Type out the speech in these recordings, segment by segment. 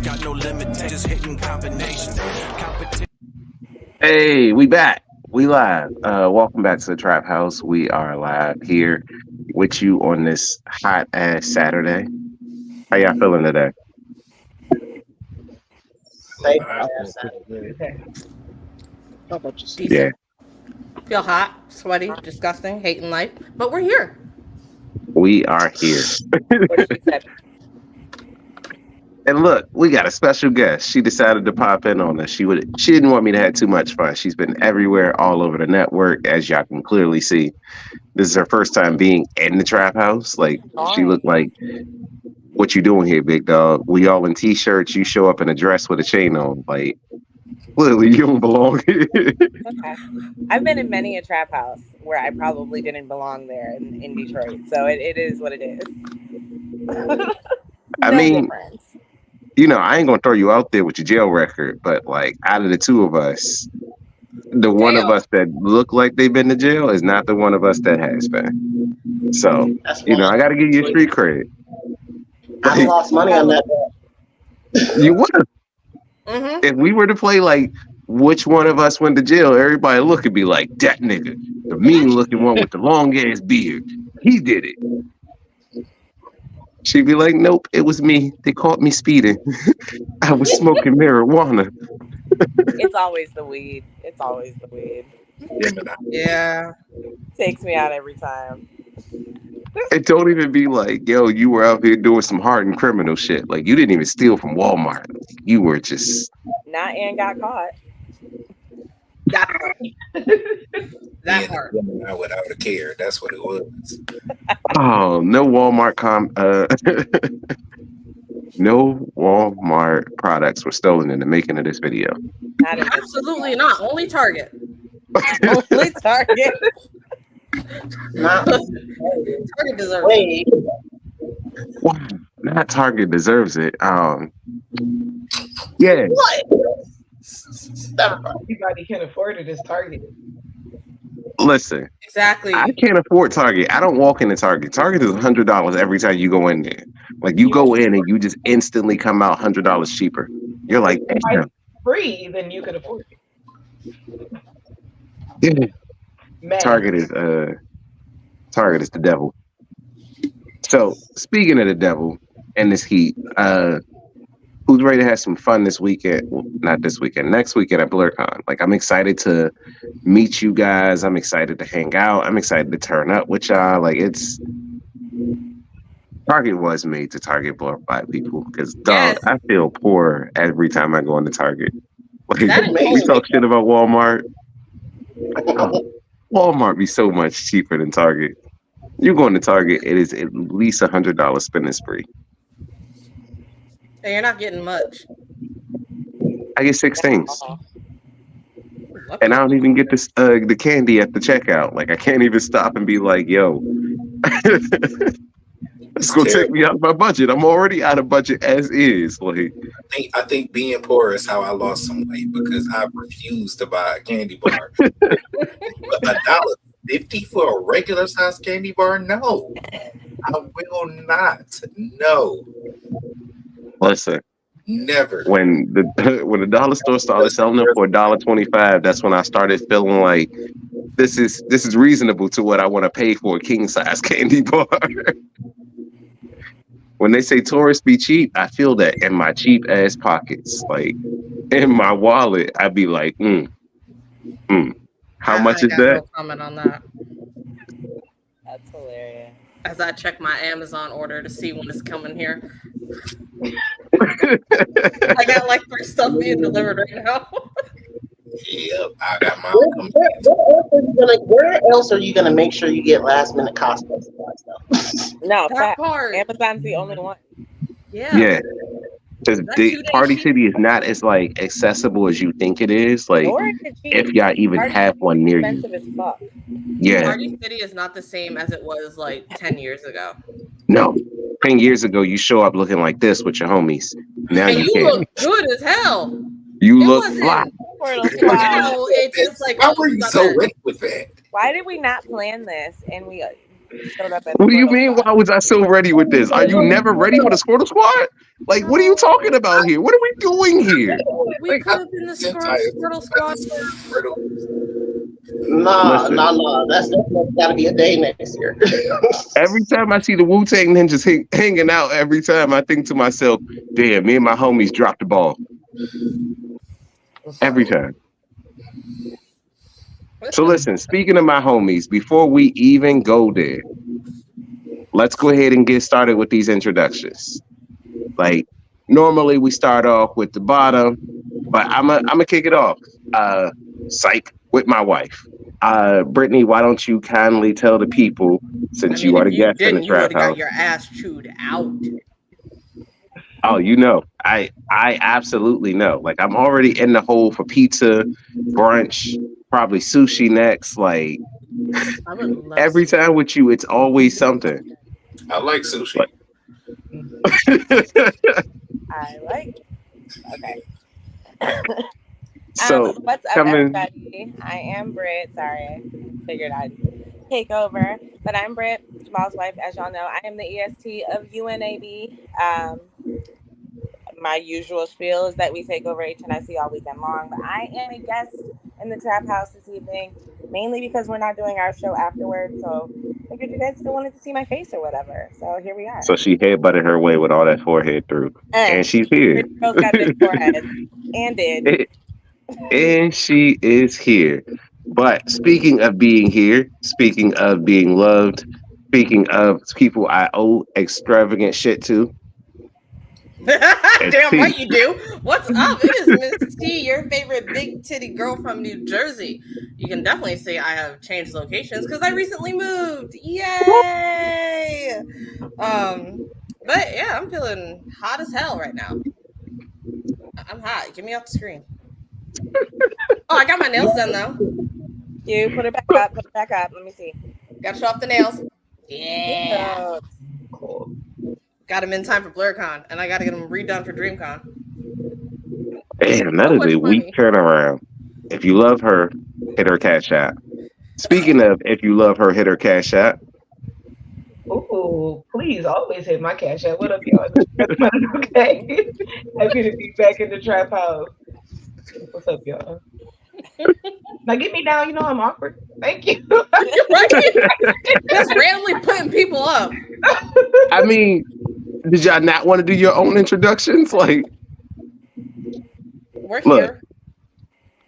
got no limitations, hitting combinations. Hey, we back. We live. Welcome back to the Trap House. We are live here with you on this hot ass Saturday. How y'all feeling today? How about you? Yeah, Feel hot, sweaty, disgusting, hating life, but we're here. we are here. What she said. And look, we got a special guest. She decided to pop in on us. She didn't want me to have too much fun. She's been everywhere, all over the network, as y'all can clearly see. This is her first time being in the Trap House. Like, she looked like, what you doing here, big dog? We all in t-shirts. You show up in a dress with a chain on. Like, clearly you don't belong here. Okay. I've been in many a trap house where I probably didn't belong there in Detroit. So it is what it is. I mean, you know, I ain't gonna throw you out there with your jail record, but like out of the two of us, the one of us that look like they've been to jail is not the one of us that has been. So, you know, I gotta give you a street cred. I lost money on that. You would have. If we were to play like which one of us went to jail, everybody look and be like, that nigga, the mean looking one with the long ass beard, he did it. She'd be like, nope, it was me. They caught me speeding. I was smoking marijuana. It's always the weed. It's always the weed. Yeah. Takes me out every time. It don't even be like, yo, you were out here doing some hardened criminal shit. Like, you didn't even steal from Walmart. You were just... Not and got caught. That part. That part. Out without a care. That's what it was. Oh, no Walmart no Walmart products were stolen in the making of this video. Absolutely not. Only Target. Only Target. Target deserves it. Wow, not Target deserves it. Yeah. What? Everybody can afford it. It's Target. Listen. Exactly. I can't afford Target. I don't walk into Target. Target is $100 every time you go in there. Like, you go in and you just instantly come out $100 cheaper. You're like, damn. Free, then you can afford it. Yeah. Man. Target is the devil. So, speaking of the devil and this heat, who's ready to have some fun this weekend? Well, not this weekend, next weekend at blerdcon. Like, I'm excited to meet you guys. I'm excited to hang out. I'm excited to turn up with y'all. Like, Target was made to target black people because, dog, I feel poor every time I go into Target. Like, we talk shit about Walmart. Walmart be so much cheaper than Target. You go into Target, it is at least $100 spending spree. And you're not getting much. I get 6 things. And I don't even get this the candy at the checkout. Like, I can't even stop and be like, yo, it's gonna take me out of my budget. I'm already out of budget as is. Like, I think being poor is how I lost some weight because I refused to buy a candy bar. $1.50 for a regular size candy bar? No, I will not. No. Listen. Never. When the dollar store started selling them for $1.25, that's when I started feeling like this is reasonable to what I want to pay for a king size candy bar. When they say tourists be cheap, I feel that in my cheap ass pockets. Like, in my wallet, I'd be like, How much is that? No comment on that. That's hilarious. As I check my Amazon order to see when it's coming here. I got like 3 stuff being delivered right now. Yep, I got my where else are you gonna make sure you get last minute Costco supplies though? No, that part. Amazon's the only one. Yeah. Because Party City is not as like accessible as you think it is. Like, if y'all even have one near you. Expensive as fuck. Yeah. Party City is not the same as it was like 10 years ago. No. 10 years ago, you show up looking like this with your homies. Now and you can't. Look good as hell. You look fly. It's just like, why were you so late with that? Why did we not plan this? And we Showed up at What do you Squirtle mean? Squad. Why was I so ready with this? Are you never ready for the Squirtle Squad? Like, what are you talking about here? What are we doing here? We Like, could have been the Squirtle Squad. Listen, Nah. That's got to be a day next year. every time I see the Wu-Tang Ninjas hanging out, every time I think to myself, damn, me and my homies dropped the ball. Every time. So listen, speaking of my homies, before we even go there, let's go ahead and get started with these introductions. Like, normally we start off with the bottom, but I'm gonna kick it off. Psych, with my wife. Brittany, why don't you kindly tell the people, since you are the if you guest in the didn't, you would trap have got house. your ass chewed out. Oh, you know, I absolutely know. Like, I'm already in the hole for pizza, brunch, probably sushi next. Like, I would love every sushi. time with you, it's always something. I like sushi. But- I like. Okay. So What's up, coming. everybody? I am Britt. Sorry, I figured I'd take over, but I'm Britt, Jamal's wife. As y'all know, I am the EST of UNAB. My usual spiel is that we take over HNIC all weekend long, but I am a guest in the trap house this evening, mainly because we're not doing our show afterwards. So I figured you guys still wanted to see my face or whatever. So here we are. So she headbutted her way with all that forehead through, and she's here. Both got big foreheads and did. And she is here. But speaking of being here, speaking of being loved, speaking of people I owe extravagant shit to. Damn right you do. What's up? It is Miss T, your favorite big titty girl from New Jersey. You can definitely say I have changed locations because I recently moved. Yay! But yeah, I'm feeling hot as hell right now. I'm hot. Get me off the screen. Oh, I got my nails done though. You put it back up. Put it back up. Let me see. Got to show off the nails. Yeah. Cool. Got them in time for blerdcon, and I got to get them redone for DreamCon. Damn, that So is much a weak money. turnaround. If you love her, hit her cash app. Speaking of, if you love her, hit her cash app. Ooh, please always hit my cash app. What up, y'all? Okay. Happy to be back in the trap house. What's up, y'all? Now get me down. You know I'm awkward. Thank you. Just randomly putting people up. I mean, did y'all not want to do your own introductions? Like, We're look, here.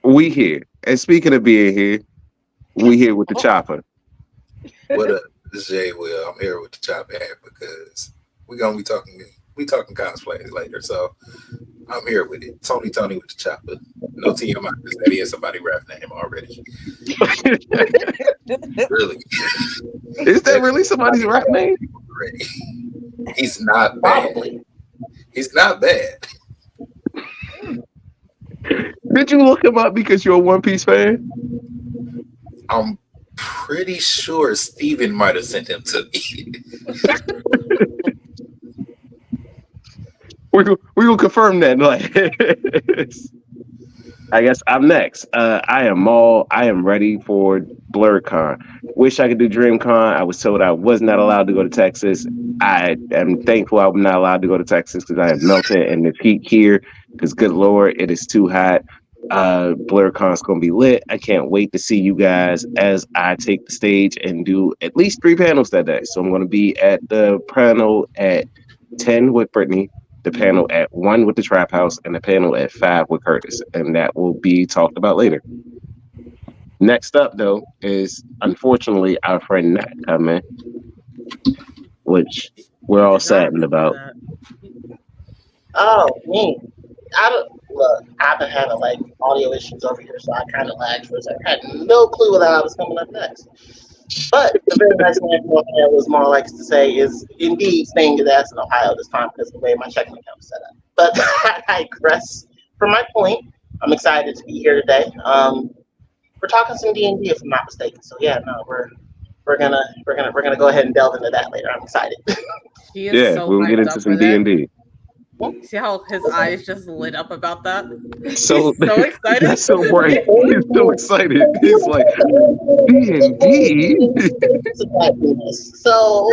we here. And speaking of being here, we here with the chopper. What up? This is Jay Will. I'm here with the Chop app because we're gonna be talking cosplay later. So I'm here with it. Tony with the Chopper. No TMI because that is somebody's rap name already. Really? Is that really somebody's rap name? Already. He's not bad. Probably. He's not bad. Did you look him up because you're a One Piece fan? I'm pretty sure Steven might have sent him to me. We will confirm that. Like, I guess I'm next. I am Maul. I am ready for blerdcon. Wish I could do DreamCon. I was told I was not allowed to go to Texas. I am thankful I'm not allowed to go to Texas because I am melting in this heat here. Because good Lord, it is too hot. BlerdCon's gonna be lit. I can't wait to see you guys as I take the stage and do at least 3 panels that day. So I'm gonna be at the panel at 10 with Brittany, the panel at 1 with the Trap House, and the panel at 5 with Curtis, and that will be talked about later. Next up, though, is unfortunately our friend Nat coming, which we're all saddened about. Oh, me. I've been having like audio issues over here, so I kind of lagged for a second. I had no clue what I was coming up next. But the very nice thing I was more likely to say is indeed staying his ass in Ohio this time because of the way my checking account was set up. But I digress from my point. I'm excited to be here today. We're talking some D&D if I'm not mistaken. So yeah, no, we're gonna go ahead and delve into that later. I'm excited. He is Yeah, so we'll get hyped into up some for that. D&D. See how his eyes just lit up about that? So He's so excited. that's so right. He's so excited. He's like D&D. So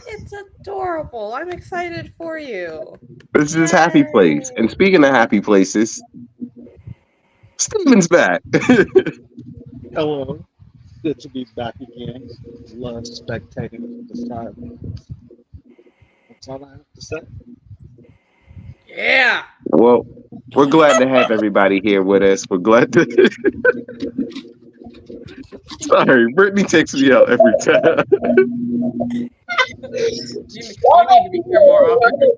It's adorable. I'm excited for you. This is Happy Place. And speaking of happy places, Steven's back. Hello. Good to be back again. Love spectating the side. That's all I have to say. Yeah. Well, we're glad to have everybody here with us. We're glad to. Sorry, Brittany takes me out every time. You need to be here more often.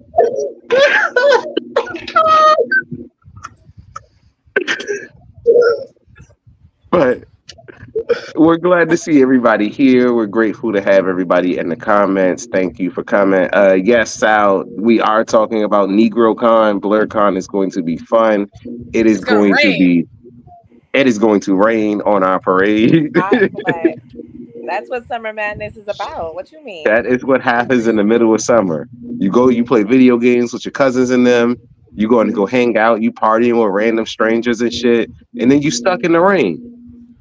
But we're glad to see everybody here. We're grateful to have everybody in the comments. Thank you for coming. Yes, Sal, we are talking about NegroCon. BlerdCon is going to be fun. It is going to be. It is going to rain on our parade. That's what Summer Madness is about. What you mean? That is what happens in the middle of summer. You go, you play video games with your cousins and them. You going to go hang out. You partying with random strangers and shit. And then you stuck in the rain,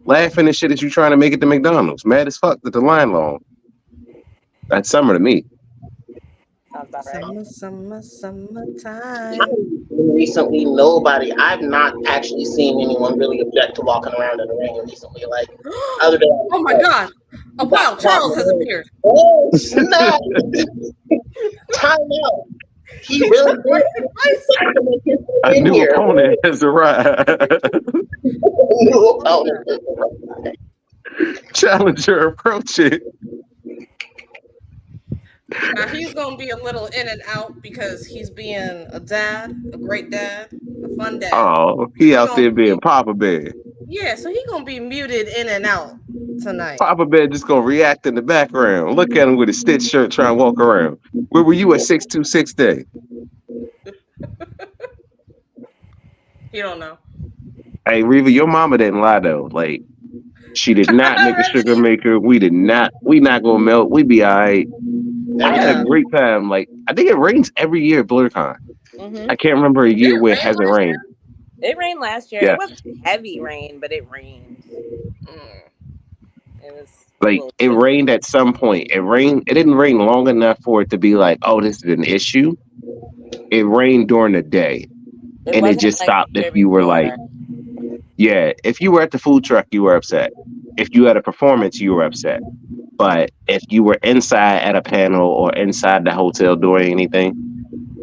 laughing and shit as you trying to make it to McDonald's. Mad as fuck that the line long. That's summer to me. Sounds about right. Summertime. Recently, nobody. I've not actually seen anyone really object to walking around in the rain recently. Like, other than Oh my god! Oh wow! Charles has appeared. Oh snap! Time out. He really did. A new opponent has arrived. New opponent has arrived. Challenger approaching. Now he's gonna be a little in and out because he's being a dad, a great dad, a fun dad. Oh, he out there being Papa Bear. Yeah, so he's gonna be muted in and out tonight. Papa Bear just gonna react in the background. Look at him with his Stitch shirt trying to walk around. Where were you at 626 Day? You don't know. Hey, Reva, your mama didn't lie though. Like, she did not make a sugar maker. We not gonna melt. We be all right. I had a great time. Like, I think it rains every year at BlerdCon. Mm-hmm. I can't remember a year where it hasn't rained. It rained last year. Yeah. It wasn't heavy rain, but it rained. It was like it rained at some point. It didn't rain long enough for it to be like, oh, this is an issue. It rained during the day. And it just stopped if you were like, yeah, if you were at the food truck, you were upset. If you had a performance, you were upset. But if you were inside at a panel or inside the hotel doing anything,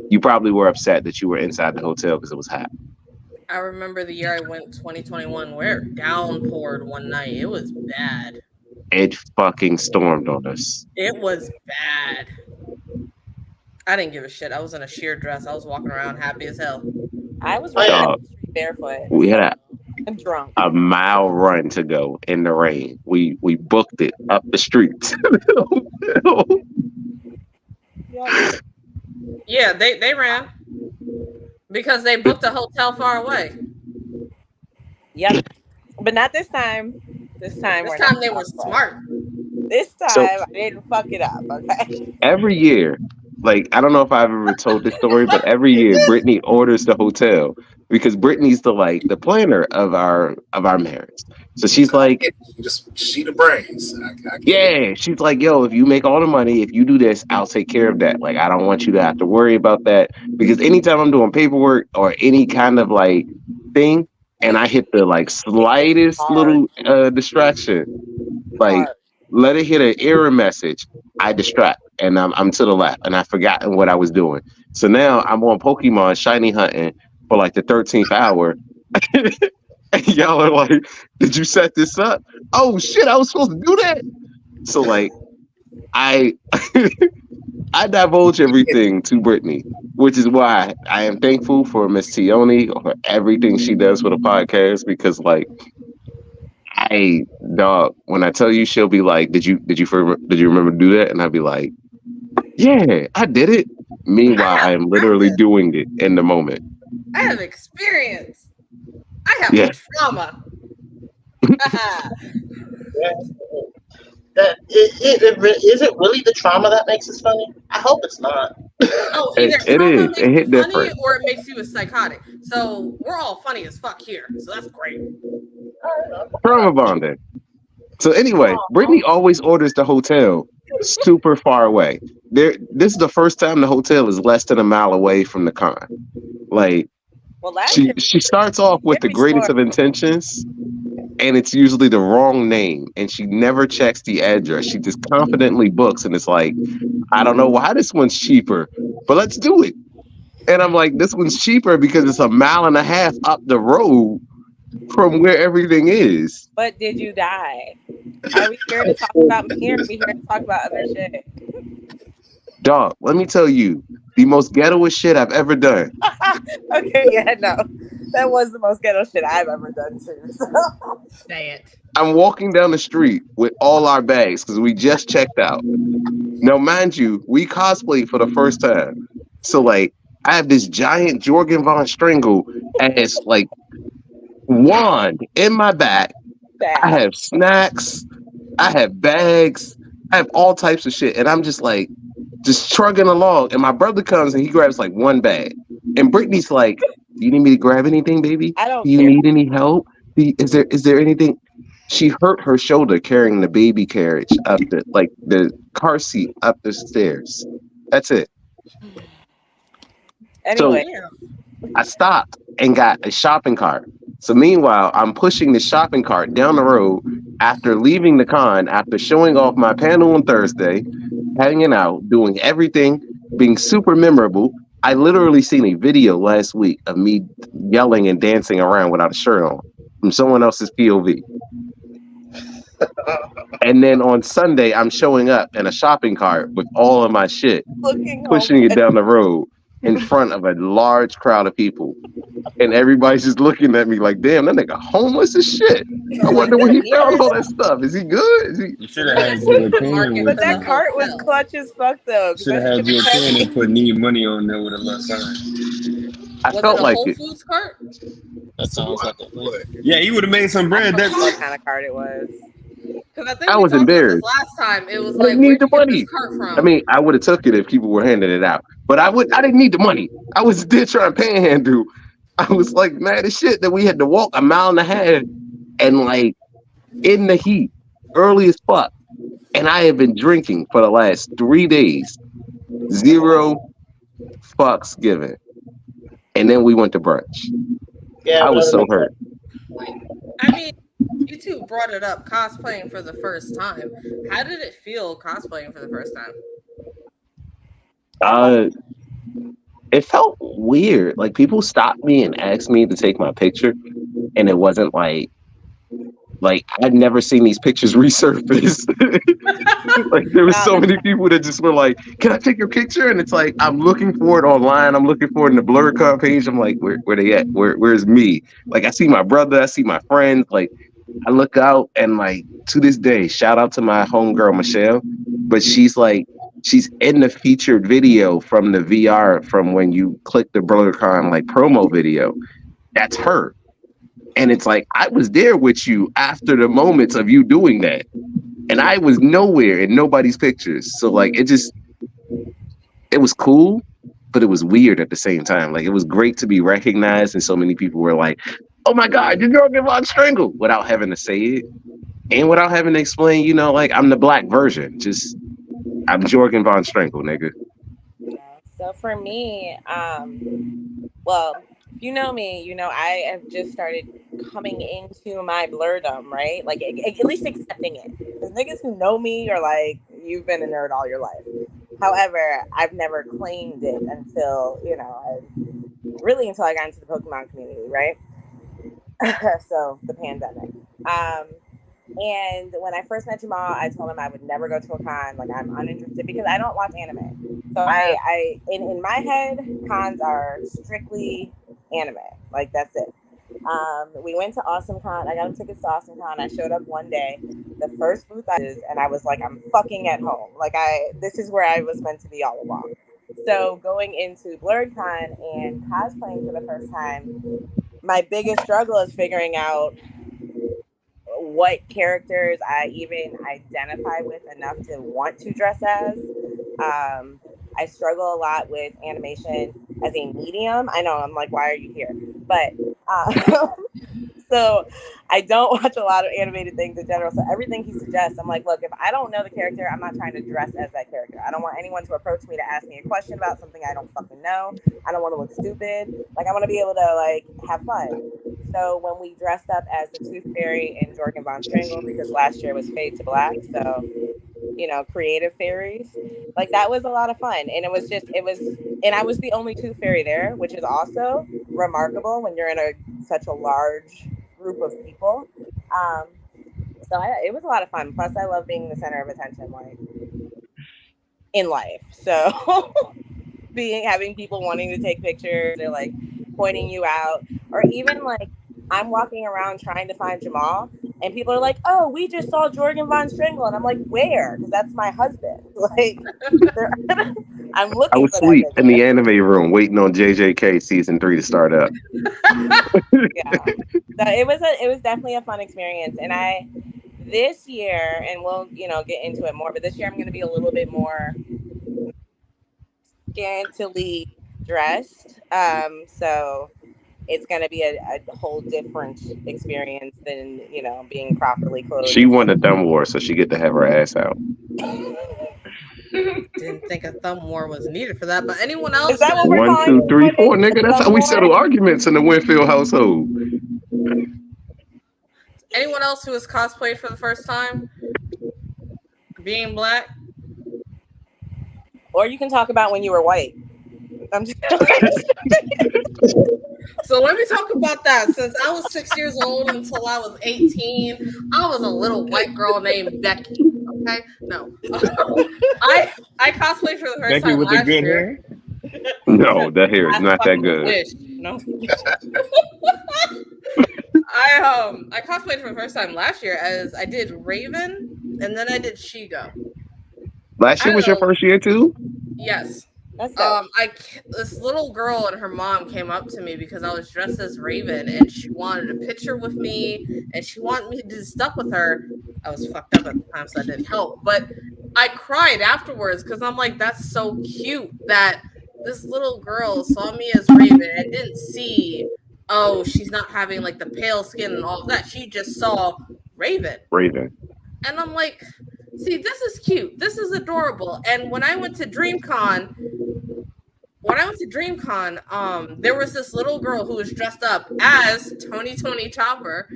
you probably were upset that you were inside the hotel because it was hot. I remember the year I went 2021 where it downpoured one night. It was bad. It fucking stormed on us. It was bad. I didn't give a shit. I was in a sheer dress. I was walking around happy as hell. I was running barefoot. We had drunk. A mile run to go in the rain. We booked it up the streets. Yeah, they ran because they booked a hotel far away. Yep, but not this time. This time they were smart. This time I didn't fuck it up. Okay. Every year, like, I don't know if I've ever told this story, but every year Brittany orders the hotel because Brittany's the planner of our marriage. So she's like, she the brains. Yeah, she's like, yo, if you make all the money, if you do this, I'll take care of that. Like, I don't want you to have to worry about that because anytime I'm doing paperwork or any kind of like thing, and I hit the like slightest little distraction, like let it hit an error message, I distract and I'm to the left and I've forgotten what I was doing. So now I'm on Pokemon shiny hunting for like the 13th hour. And y'all are like, did you set this up? Oh shit, I was supposed to do that. So like I divulge everything to Brittany, which is why I am thankful for Miss Tioni for everything she does for the podcast, because like when I tell you, she'll be like, did you remember to do that? And I'll be like, yeah, I did it. Meanwhile, I am literally doing it in the moment. I have experience. I have trauma. Is it really the trauma that makes it funny? I hope it's not. Oh, either It trauma is. It makes hit you funny different. or it makes you a psychotic. So we're all funny as fuck here. So that's great. Trauma bonding. So anyway, Brittany always orders the hotel super far away. This is the first time the hotel is less than a mile away from the con. Like Well, last she year, she starts off with the every greatest store, of intentions, and it's usually the wrong name, and she never checks the address. She just confidently books, and it's like, I don't know why this one's cheaper, but let's do it. And I'm like, this one's cheaper because it's a mile and a half up the road from where everything is. but did you die? Are we here to talk about me or are we here to talk about other shit? Dog, let me tell you, the most ghettoest shit I've ever done. Okay, yeah, no. That was the most ghetto shit I've ever done too. So. Say it. I'm walking down the street with all our bags because we just checked out. Now, mind you, we cosplayed for the first time. So, like, I have this giant Jorgen von Stringle as, like, wand in my back. I have snacks. I have bags. I have all types of shit. And I'm just like, just trugging along. And my brother comes and he grabs like one bag. And Brittany's like, do you need me to grab anything, baby? I don't Do you care. need any help? Is there anything? She hurt her shoulder carrying the baby carriage up the car seat up the stairs. That's it. Anyway, So I stopped and got a shopping cart. So meanwhile, I'm pushing the shopping cart down the road after leaving the con, after showing off my panel on Thursday, hanging out, doing everything, being super memorable. I literally seen a video last week of me yelling and dancing around without a shirt on from someone else's POV. And then on Sunday, I'm showing up in a shopping cart with all of my shit, pushing it down the road in front of a large crowd of people. And everybody's just looking at me like, damn, that nigga homeless as shit. I wonder where he found all that stuff. Is he good? Is he... You should have had your opinion but with that cart was clutch as fuck though. Should have had your opinion and put need money on there with a little sign. I Was felt it a like Whole it. Foods cart? That sounds like a yeah. He would have made some bread. That's what kind of cart it was. Because I think I we was talked embarrassed. about this last time. It was I like, didn't need where'd the you get money. this cart from? I mean, I would have took it if people were handing it out, but I didn't need the money. I was still trying to panhandle. I was like mad as shit that we had to walk a mile and a half and like in the heat, early as fuck. And I have been drinking for the last 3 days. 0 fucks given. And then we went to brunch. Yeah, I was so hurt. I mean, you two brought it up, cosplaying for the first time. How did it feel cosplaying for the first time? It felt weird. Like people stopped me and asked me to take my picture, and it wasn't like I'd never seen these pictures resurface. Like there was so many people that just were like, "Can I take your picture?" And it's like I'm looking for it online. I'm looking for it in the blerdcon page. I'm like, where they at? Where's me? Like I see my brother, I see my friends. Like I look out and like to this day, shout out to my homegirl Michelle, but she's in the featured video from the VR from when you click the BrotherCon like promo video. That's her. And it's like, I was there with you after the moments of you doing that. And I was nowhere in nobody's pictures. So like, it was cool, but it was weird at the same time. Like it was great to be recognized. And so many people were like, oh my God, you're Jorgen von Stringle without having to say it. And without having to explain, you know, like I'm the black version. Just I'm Jorgen von Stringle, nigga. So for me, well, if you know me, you know I have just started coming into my blerdom, right? Like at least accepting it. Because niggas who know me are like, you've been a nerd all your life. However, I've never claimed it until, you know, until I got into the Pokemon community, right? So the pandemic. And when I first met Jamal, I told him I would never go to a con. Like I'm uninterested because I don't watch anime. So I in my head, cons are strictly anime. Like that's it. We went to Awesome Con. I got him tickets to Awesome Con. I showed up one day, the first booth and I was like, I'm fucking at home. Like this is where I was meant to be all along. So going into blerdcon and cosplaying for the first time, my biggest struggle is figuring out what characters I even identify with enough to want to dress as. I struggle a lot with animation as a medium. I know, I'm like, why are you here? But so I don't watch a lot of animated things in general. So everything he suggests, I'm like, look, if I don't know the character, I'm not trying to dress as that character. I don't want anyone to approach me to ask me a question about something I don't fucking know. I don't want to look stupid. Like, I want to be able to, like, have fun. So when we dressed up as the Tooth Fairy in Jorgen Von Strangle, because last year was Fade to Black, so, you know, creative fairies, like, that was a lot of fun. And it was and I was the only Tooth Fairy there, which is also remarkable when you're in such a large group of people. It was a lot of fun. Plus, I love being the center of attention, like, in life. So having people wanting to take pictures or like pointing you out, or even like I'm walking around trying to find Jamal and people are like, oh, we just saw Jorgen Von Strangle, and I'm like, where? Because that's my husband. Like, I'm looking I was for asleep that in the anime room waiting on JJK season 3 to start up. Yeah, so it was definitely a fun experience. And this year, and we'll get into it more, but this year I'm going to be a little bit more scantily dressed, so it's going to be a whole different experience than being properly clothed. She won a Thumb War, so she get to have her ass out. Didn't think a thumb war was needed for that, but anyone else? Is that what we're 1, 2, 3, 4, nigga. That's how we settle arguments in the Winfield household. Anyone else who has cosplayed for the first time, being black? Or you can talk about when you were white. I'm just So let me talk about that. Since I was 6 years old until I was 18, I was a little white girl named Becky. Okay, no, I cosplayed for the first Becky time with last the good year. hair. No, that hair is not that good. Wish. No. I cosplayed for the first time last year as I did Raven, and then I did Shigo. Last year was your first year too? Yes. That's dope. This little girl and her mom came up to me because I was dressed as Raven, and she wanted a picture with me, and she wanted me to do stuff with her. I was fucked up at the time, so I didn't help. But I cried afterwards because I'm like, that's so cute that this little girl saw me as Raven and didn't see, oh, she's not having like the pale skin and all of that. She just saw Raven. And I'm like, see, this is cute. This is adorable. And when I went to DreamCon, there was this little girl who was dressed up as Tony Chopper,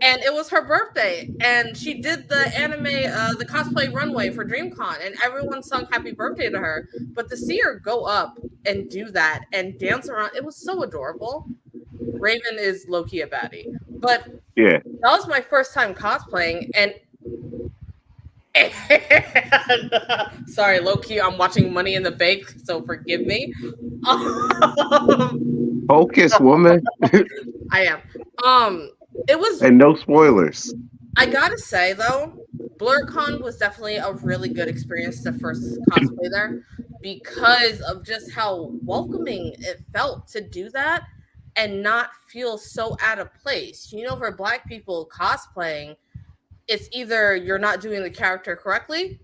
and it was her birthday. And she did the anime, the cosplay runway for DreamCon, and everyone sung happy birthday to her. But to see her go up and do that and dance around, it was so adorable. Raven is low-key a baddie. But yeah, that was my first time cosplaying, and sorry, low-key, I'm watching Money in the Bank, so forgive me. Focus, woman. I am. It was, and no spoilers. I gotta say though, blerdcon was definitely a really good experience to first cosplay there because of just how welcoming it felt to do that and not feel so out of place. For black people cosplaying, it's either you're not doing the character correctly,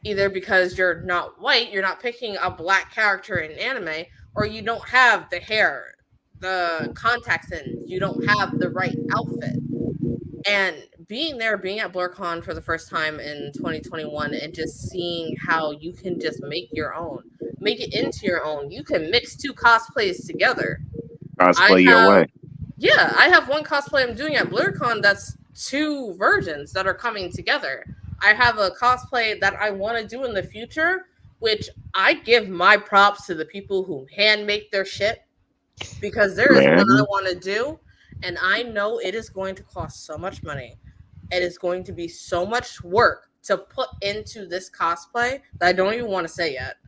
either because you're not white, you're not picking a black character in anime, or you don't have the hair, the contacts in, you don't have the right outfit. And being at blerdcon for the first time in 2021 and just seeing how you can just make it into your own. You can mix two cosplays together. Cosplay your way. Yeah, I have one cosplay I'm doing at blerdcon that's two versions that are coming together. I have a cosplay that I want to do in the future, which I give my props to the people who hand make their shit, because there is one I want to do, and I know it is going to cost so much money. It is going to be so much work to put into this cosplay that I don't even want to say yet.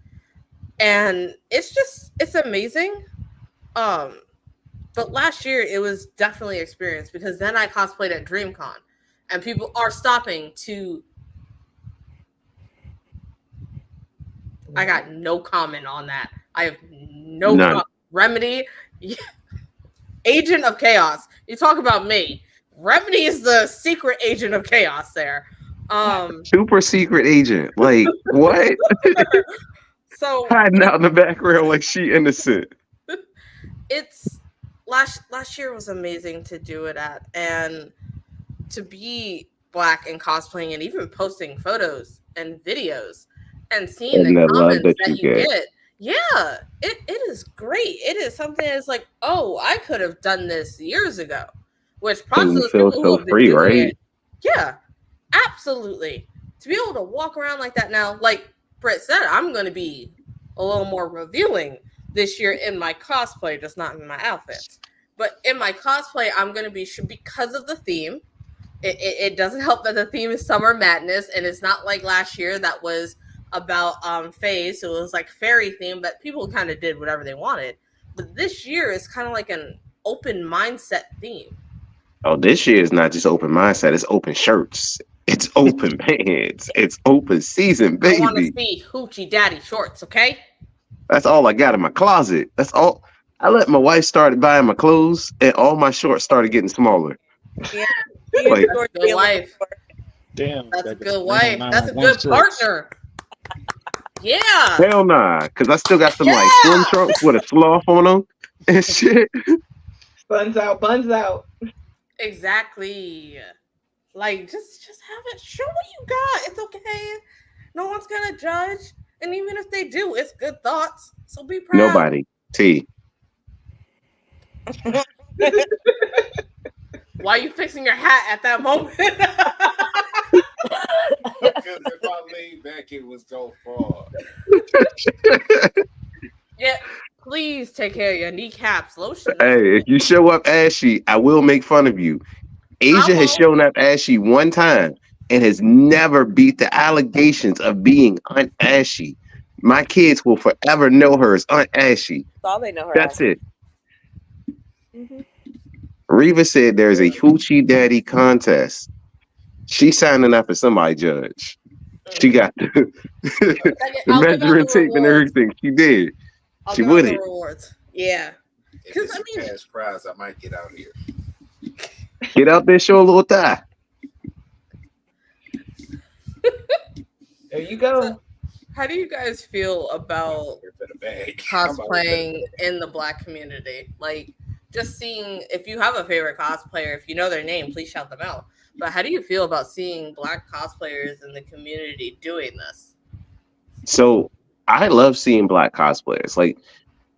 And it's amazing. But last year, it was definitely an experience because then I cosplayed at DreamCon, and people are stopping to... I got no comment on that. I have no Remedy, Agent of Chaos. You talk about me. Remedy is the secret agent of chaos there. Super secret agent. Like what? So Hiding out in the background like she innocent. it's last year was amazing to do it at, and to be black and cosplaying and even posting photos and videos and seeing And the the love comments that you that you get. get. Yeah, it is great. It is something that's like, oh, I could have done this years ago. Which props And to you those feel people who so have been free, doing right? it. Yeah, absolutely. To be able to walk around like that now, like Britt said, I'm going to be a little more revealing this year in my cosplay, just not in my outfits. But in my cosplay, I'm going to be, because of the theme. It doesn't help that the theme is summer madness, and it's not like last year that was about fays, so it was like fairy theme, but people kind of did whatever they wanted. But this year is kind of like an open mindset theme. Oh, this year is not just open mindset, it's open shirts. It's open pants. It's open season, I want to baby. see hoochie daddy shorts, okay? That's all I got in my closet. That's all. I let my wife start buying my clothes, and all my shorts started getting smaller. Yeah. Like, That's a good wife. Damn. That's a baby. good Ain't wife. no That's a 911 good shorts. partner. Yeah. hell nah, because I still got some like swim trunks with a sloth on them and shit. Buns out, buns out. Exactly. Like just have it. Show what you got. It's okay. No one's gonna judge. And even if they do, it's good thoughts. So be proud. Nobody. T. Why are you fixing your hat at that moment? Because if I laid back, it was so far. Yeah. Please take care of your kneecaps. Lotion. Hey, if you show up ashy, I will make fun of you. Asia has shown up ashy one time and has never beat the allegations of being unashy. My kids will forever know her as Aunt Ashy. That's all they know her That's as. it. Mm-hmm. Reva said there's a hoochie daddy contest. She's signing up as somebody judge. She got the measuring tape and everything. She did. She give out with the it. rewards. Yeah. If it's a cash prize, I might get out here. Get out there, show a little thigh. There you go. So, how do you guys feel about For the bag. cosplaying in the black community? Like, just seeing, if you have a favorite cosplayer, if you know their name, please shout them out. But how do you feel about seeing black cosplayers in the community doing this? So I love seeing black cosplayers. Like,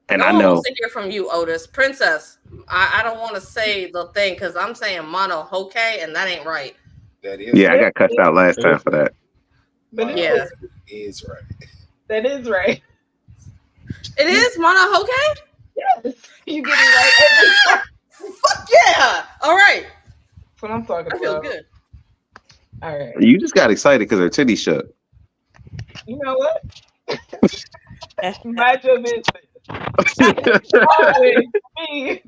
and I know to hear from you, Otis. Princess, I don't want to say the thing because I'm saying mono hoke, and that ain't right. That is I got cussed out last time for that. But Yeah. Is right. that is right. It is mono hoke? Yes. You get it right every time. Fuck yeah! All right. That's what I'm talking I feel about. good. All right. You just got excited because her titty shook. You know what? Mind your business. Always me.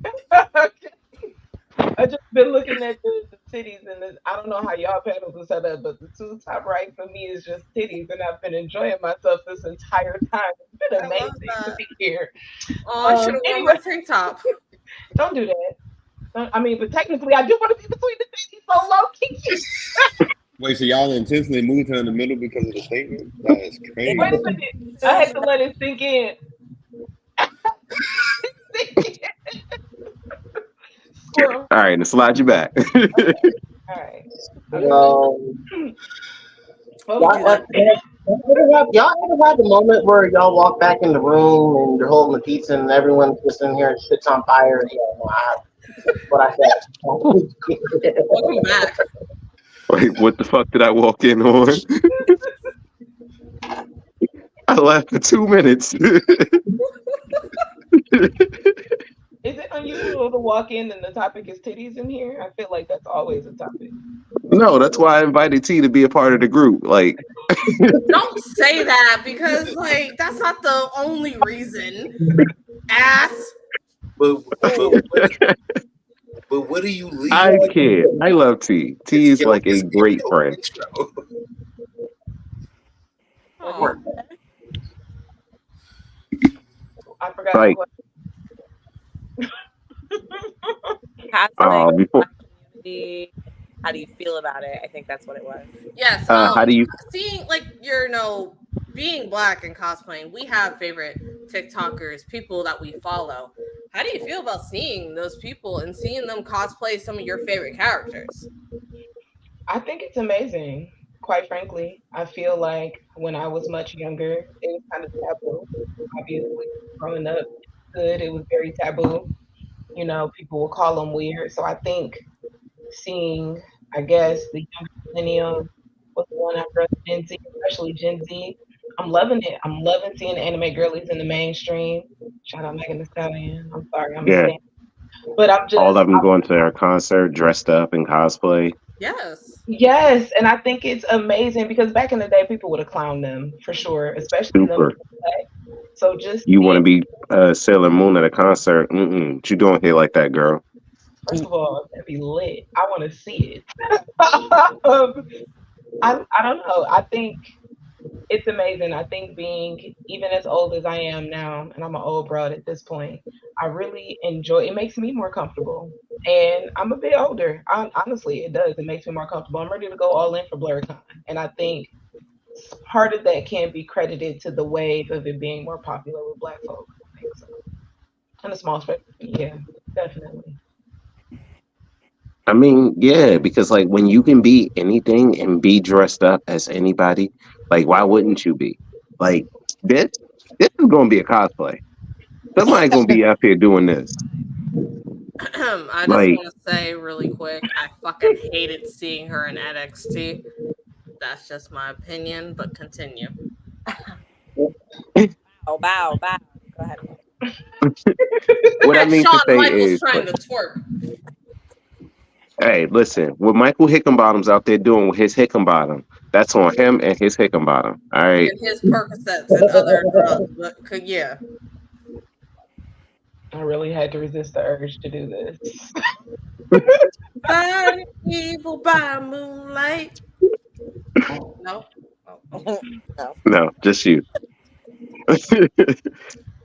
I just been looking at the titties, and I don't know how y'all panels are set up, but the two top right for me is just titties, and I've been enjoying myself this entire time. It's been amazing to be here. Oh, I should have worn my tank top. Don't do that. I mean, but technically, I do want to be between the titties, so low key. Wait, so y'all intentionally moved her in the middle because of the statement? That's crazy. Wait a minute. I had to let it sink in. All right, now slide you back. All right. Y'all ever had the moment where y'all walk back in the room and you're holding the pizza and everyone's just in here and shit's on fire? Yeah, what I said. Welcome back. Wait, what the fuck did I walk in on? I left for 2 minutes. Is it unusual to walk in and the topic is titties in here? I feel like that's always a topic. No, that's why I invited T to be a part of the group. Like, don't say that because, like, that's not the only reason. Ass. But what do you leave? I can't. I love T. T is like a great friend. Oh. I forgot. Like, Cosplaying before. How do you feel about it? I think that's what it was. Yes. How do you? Seeing like being black and cosplaying, we have favorite TikTokers, people that we follow. How do you feel about seeing those people and seeing them cosplay some of your favorite characters? I think it's amazing. Quite frankly, I feel like when I was much younger, it was kind of taboo. Obviously, growing up, good, it was very taboo. You know, people will call them weird. So I think seeing, I guess, the younger millennium, what's going on for Gen Z, especially Gen Z, I'm loving it. I'm loving seeing anime girlies in the mainstream. Shout out Megan Thee Stallion. I'm sorry, I'm a Yeah, stan. But I'm all just, of them going to their concert dressed up in cosplay. Yes. yes, and I think it's amazing because back in the day, people would have clowned them for sure, especially them Super. being black. So just You want seeing, to be Sailor Moon at a concert? Mm-mm. What you doing here like that, girl? first of all, that'd be lit. I want to see it. I don't know. I think it's amazing. I think being even as old as I am now, and I'm an old broad at this point, I really enjoy. It makes me more comfortable, and I'm a bit older. Honestly, it does. It makes me more comfortable. I'm ready to go all in for blerdcon, and I think part of that can be credited to the wave of it being more popular with Black folk. I think so. And a small space, yeah, definitely. I mean, yeah, because like when you can be anything and be dressed up as anybody, like why wouldn't you be? Like this, this is gonna be a cosplay. Somebody gonna be up here doing this. I just Like, want to say really quick, I fucking hated seeing her in NXT. That's just my opinion, but continue. Oh, bow, bow. Go ahead. what I mean to Shawn say Michaels is, trying like, to twerk. hey, listen, what Michael Hickenbottom's out there doing with his Hickenbottom, that's on him and his Hickenbottom. All right. And his Percocets and other drugs. But yeah. I really had to resist the urge to do this. Fighting evil by moonlight. No. Oh. No. No, just you.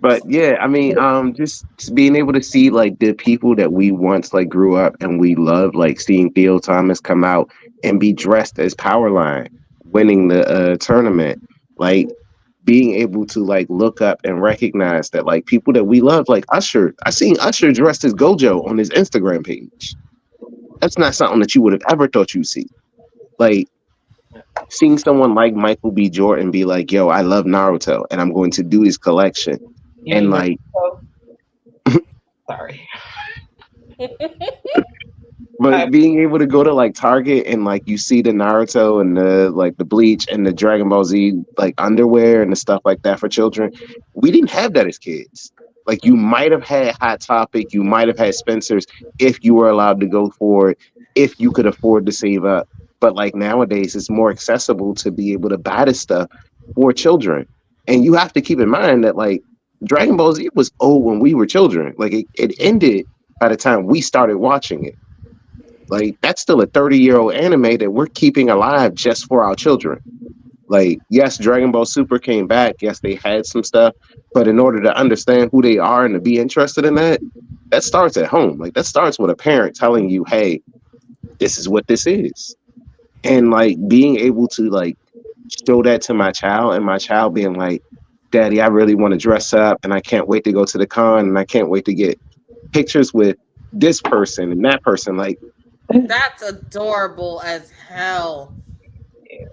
But yeah, I mean, just being able to see like the people that we once like grew up and we loved, like seeing Theo Thomas come out and be dressed as Powerline, winning the tournament, like being able to like look up and recognize that like people that we love, like Usher. I seen Usher dressed as Gojo on his Instagram page. That's not something that you would have ever thought you'd see. Like seeing someone like Michael B. Jordan be like, "Yo, I love Naruto, and I'm going to do this collection," You and mean like sorry. but being able to go to like Target and like you see the Naruto and the like the Bleach and the Dragon Ball Z like underwear and the stuff like that for children, we didn't have that as kids. Like you might have had Hot Topic, you might have had Spencer's if you were allowed to go for it, if you could afford to save up. But like nowadays, it's more accessible to be able to buy this stuff for children. And you have to keep in mind that like Dragon Ball Z was old when we were children. Like it ended by the time we started watching it. Like that's still a 30-year-old anime that we're keeping alive just for our children. Like, yes, Dragon Ball Super came back. Yes, they had some stuff, but in order to understand who they are and to be interested in that, that starts at home. Like that starts with a parent telling you, "Hey, this is what this is," and like being able to like show that to my child, and my child being like, "Daddy, I really want to dress up, and I can't wait to go to the con, and I can't wait to get pictures with this person and that person." Like, That's adorable as hell.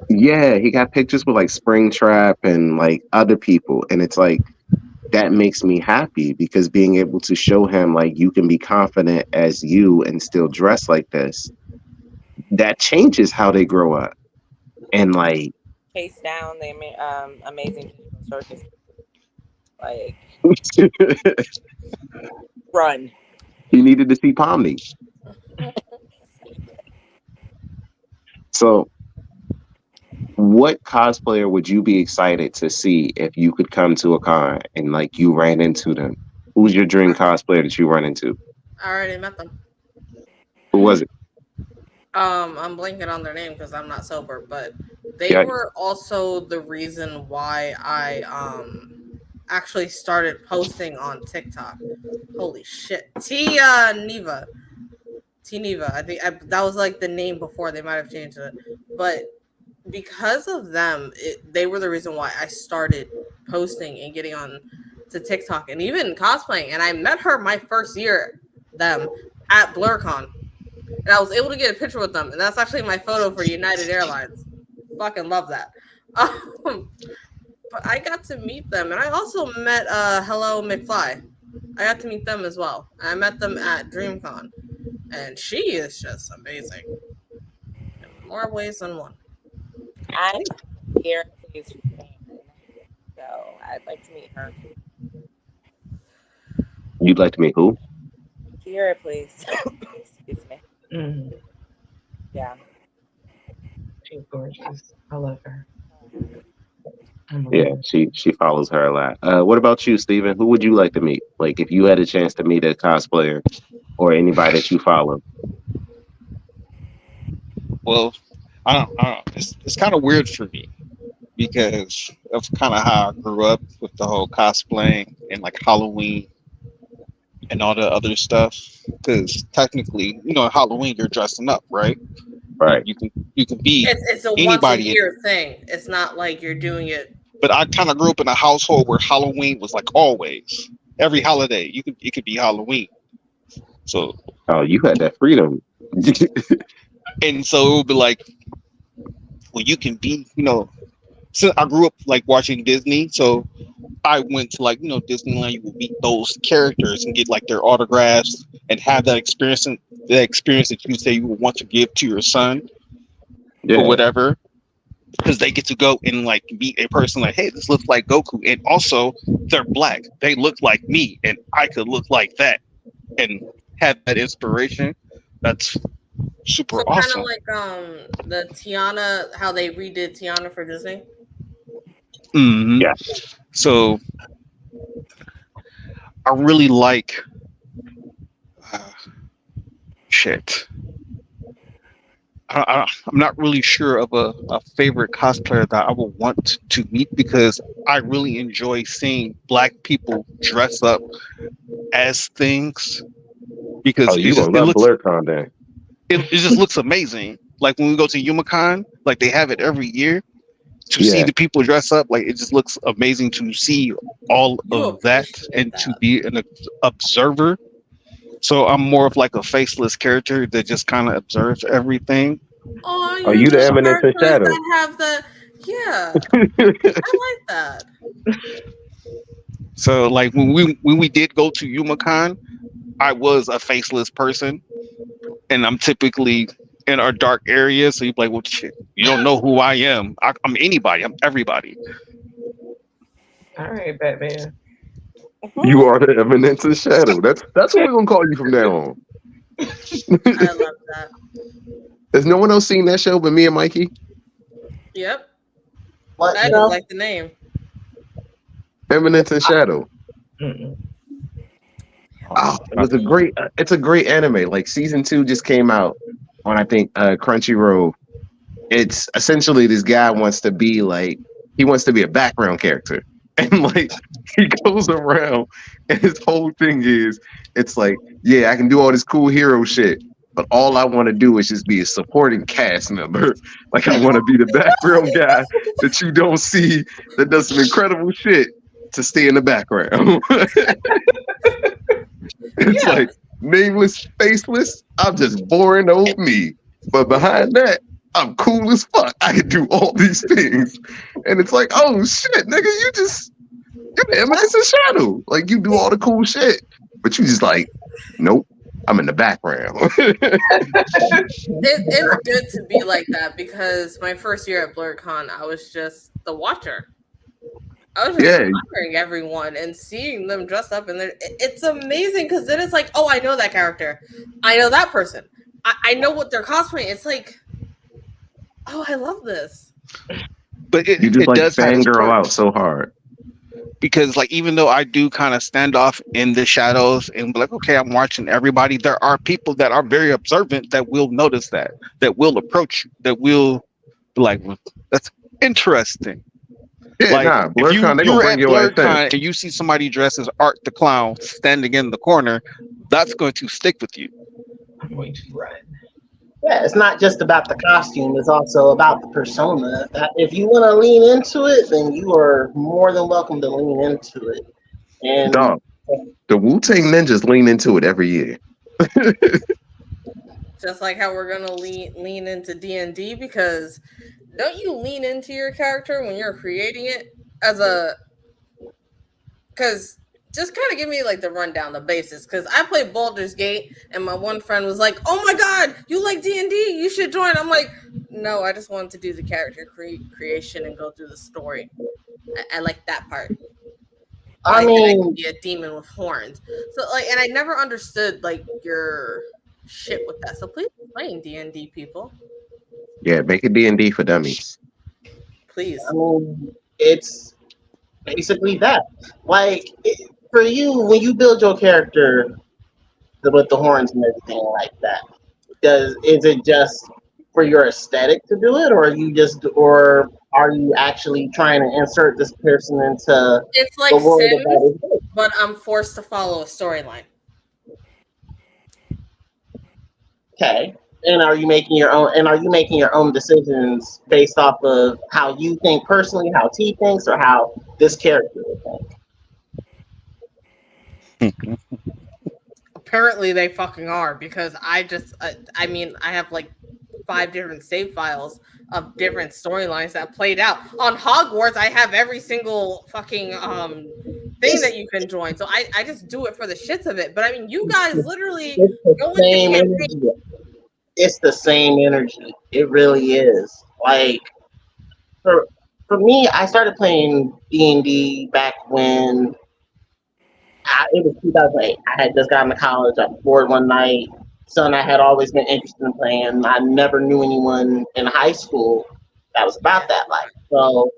yeah, he got pictures with like Springtrap and like other people, and it's like that makes me happy because being able to show him like you can be confident as you and still dress like this, that changes how they grow up. And like Chase down the amazing circus. Like, run. he needed to see Pomni. So what cosplayer would you be excited to see if you could come to a con and like you ran into them? Who's your dream cosplayer that you run into? I already met them. Who was it? I'm blanking on their name because I'm not sober, but they Yeah. were also the reason why I actually started posting on TikTok. Holy shit. Tia Neva. Tiniva. That was like the name before. They might have changed it, but because of them, they were the reason why I started posting and getting on to TikTok and even cosplaying. And I met her my first year, them at blerdcon, and I was able to get a picture with them. And that's actually my photo for United Airlines. Fucking love that. But I got to meet them, and I also met Hello McFly. I got to meet them as well. I met them at DreamCon, and she is just amazing in more ways than one. I'm here, please, so I'd like to meet her. You'd like to meet who? Kira, please. Excuse me. Mm. Yeah. She's gorgeous. I love her. Yeah, she follows her a lot. What about you, Steven? Who would you like to meet? Like, if you had a chance to meet a cosplayer or anybody that you follow. Well, I don't know. It's kind of weird for me because of kind of how I grew up with the whole cosplaying and like Halloween and all the other stuff. Because technically, Halloween you're dressing up, right? Right. You can be It's a once a anybody. year thing. It's not like you're doing it. But I kind of grew up in a household where Halloween was like always every holiday. It could be Halloween. So you had that freedom. And so it would be like, well, you can be, so I grew up like watching Disney. So I went to like, Disneyland, you would meet those characters and get like their autographs and have that experience that you say you would want to give to your son or whatever. Because they get to go and like meet a person like, hey, this looks like Goku. And also they're black. They look like me and I could look like that and have that inspiration. That's super awesome. Kind of like the Tiana, how they redid Tiana for Disney. Mm-hmm. Yeah. So I really like shit. I'm not really sure of a favorite cosplayer that I would want to meet because I really enjoy seeing black people dress up as things. Because you gonna love blerdcon then. It just looks amazing. Like when we go to YumaCon, like they have it every year. To see the people dress up, like it just looks amazing to see all of that and to be an observer. So I'm more of like a faceless character that just kind of observes everything. Oh, are you the Eminence in Shadow? Have the I like that. So like when we did go to YumaCon, I was a faceless person, and I'm typically in our dark areas. So you're like, well, shit, you don't know who I am. I'm anybody. I'm everybody. All right, Batman. You are the Eminence in Shadow. That's what we're gonna call you from now on. I love that. Has no one else seen that show but me and Mikey? Yep. What? I just like the name. Eminence in Shadow. Oh, it's a great anime. Like season 2 just came out on I think Crunchyroll. It's essentially this guy wants to be a background character. And like he goes around and his whole thing is it's like, yeah, I can do all this cool hero shit, but all I want to do is just be a supporting cast member. Like I want to be the background guy that you don't see that does some incredible shit to stay in the background. It's like nameless, faceless. I'm just boring old me. But behind that, I'm cool as fuck. I can do all these things. And it's like, oh shit, nigga, you're the Eminence in Shadow. Like you do all the cool shit. But you just like, nope, I'm in the background. It's good to be like that because my first year at blerdcon, I was just the watcher. I was just watching everyone and seeing them dressed up, and it's amazing because then it's like, oh, I know that character, I know that person, I know what they're cosplaying. It's like, oh, I love this. But you just like fangirl out so hard. Because like even though I do kind of stand off in the shadows and be like, okay, I'm watching everybody, there are people that are very observant that will notice that will approach you, that will be like, well, that's interesting. Yeah, like if you're at blerdcon and you see somebody dressed as Art the Clown standing in the corner, that's going to stick with you. going to run. Yeah, it's not just about the costume; it's also about the persona. If you want to lean into it, then you are more than welcome to lean into it. And Dog, the Wu-Tang Ninjas lean into it every year. Just like how we're gonna lean into D&D, because don't you lean into your character when you're creating it as a, because just kind of give me like the rundown, the basis, because I played Baldur's Gate and my one friend was like, oh my god, you like D&D, you should join. I'm like, no, I just wanted to do the character creation and go through the story. I like that part. I Like, and I mean, could be a demon with horns. So like, and I never understood like your shit with that. So please explain D&D, people. Yeah, make a D&D for dummies. Please. It's basically that. Like for you, when you build your character with the horns and everything like that, is it just for your aesthetic to do it, or are you actually trying to insert this person into It's like the world of Sims, that is? but I'm forced to follow a storyline. Okay. And are you making your own? And are you making your own decisions based off of how you think personally, how T thinks, or how this character would think? Apparently, they fucking are, because I just, I mean, I have like 5 different save files of different storylines that played out. On Hogwarts, I have every single fucking thing that you can join. So I just do it for the shits of it. But I mean, you guys literally go into campaign. It's the same energy. It really is. Like for me, I started playing D&D back when it was 2008. I had just gotten to college. I was bored one night. Something I had always been interested in playing. I never knew anyone in high school that was about that life. So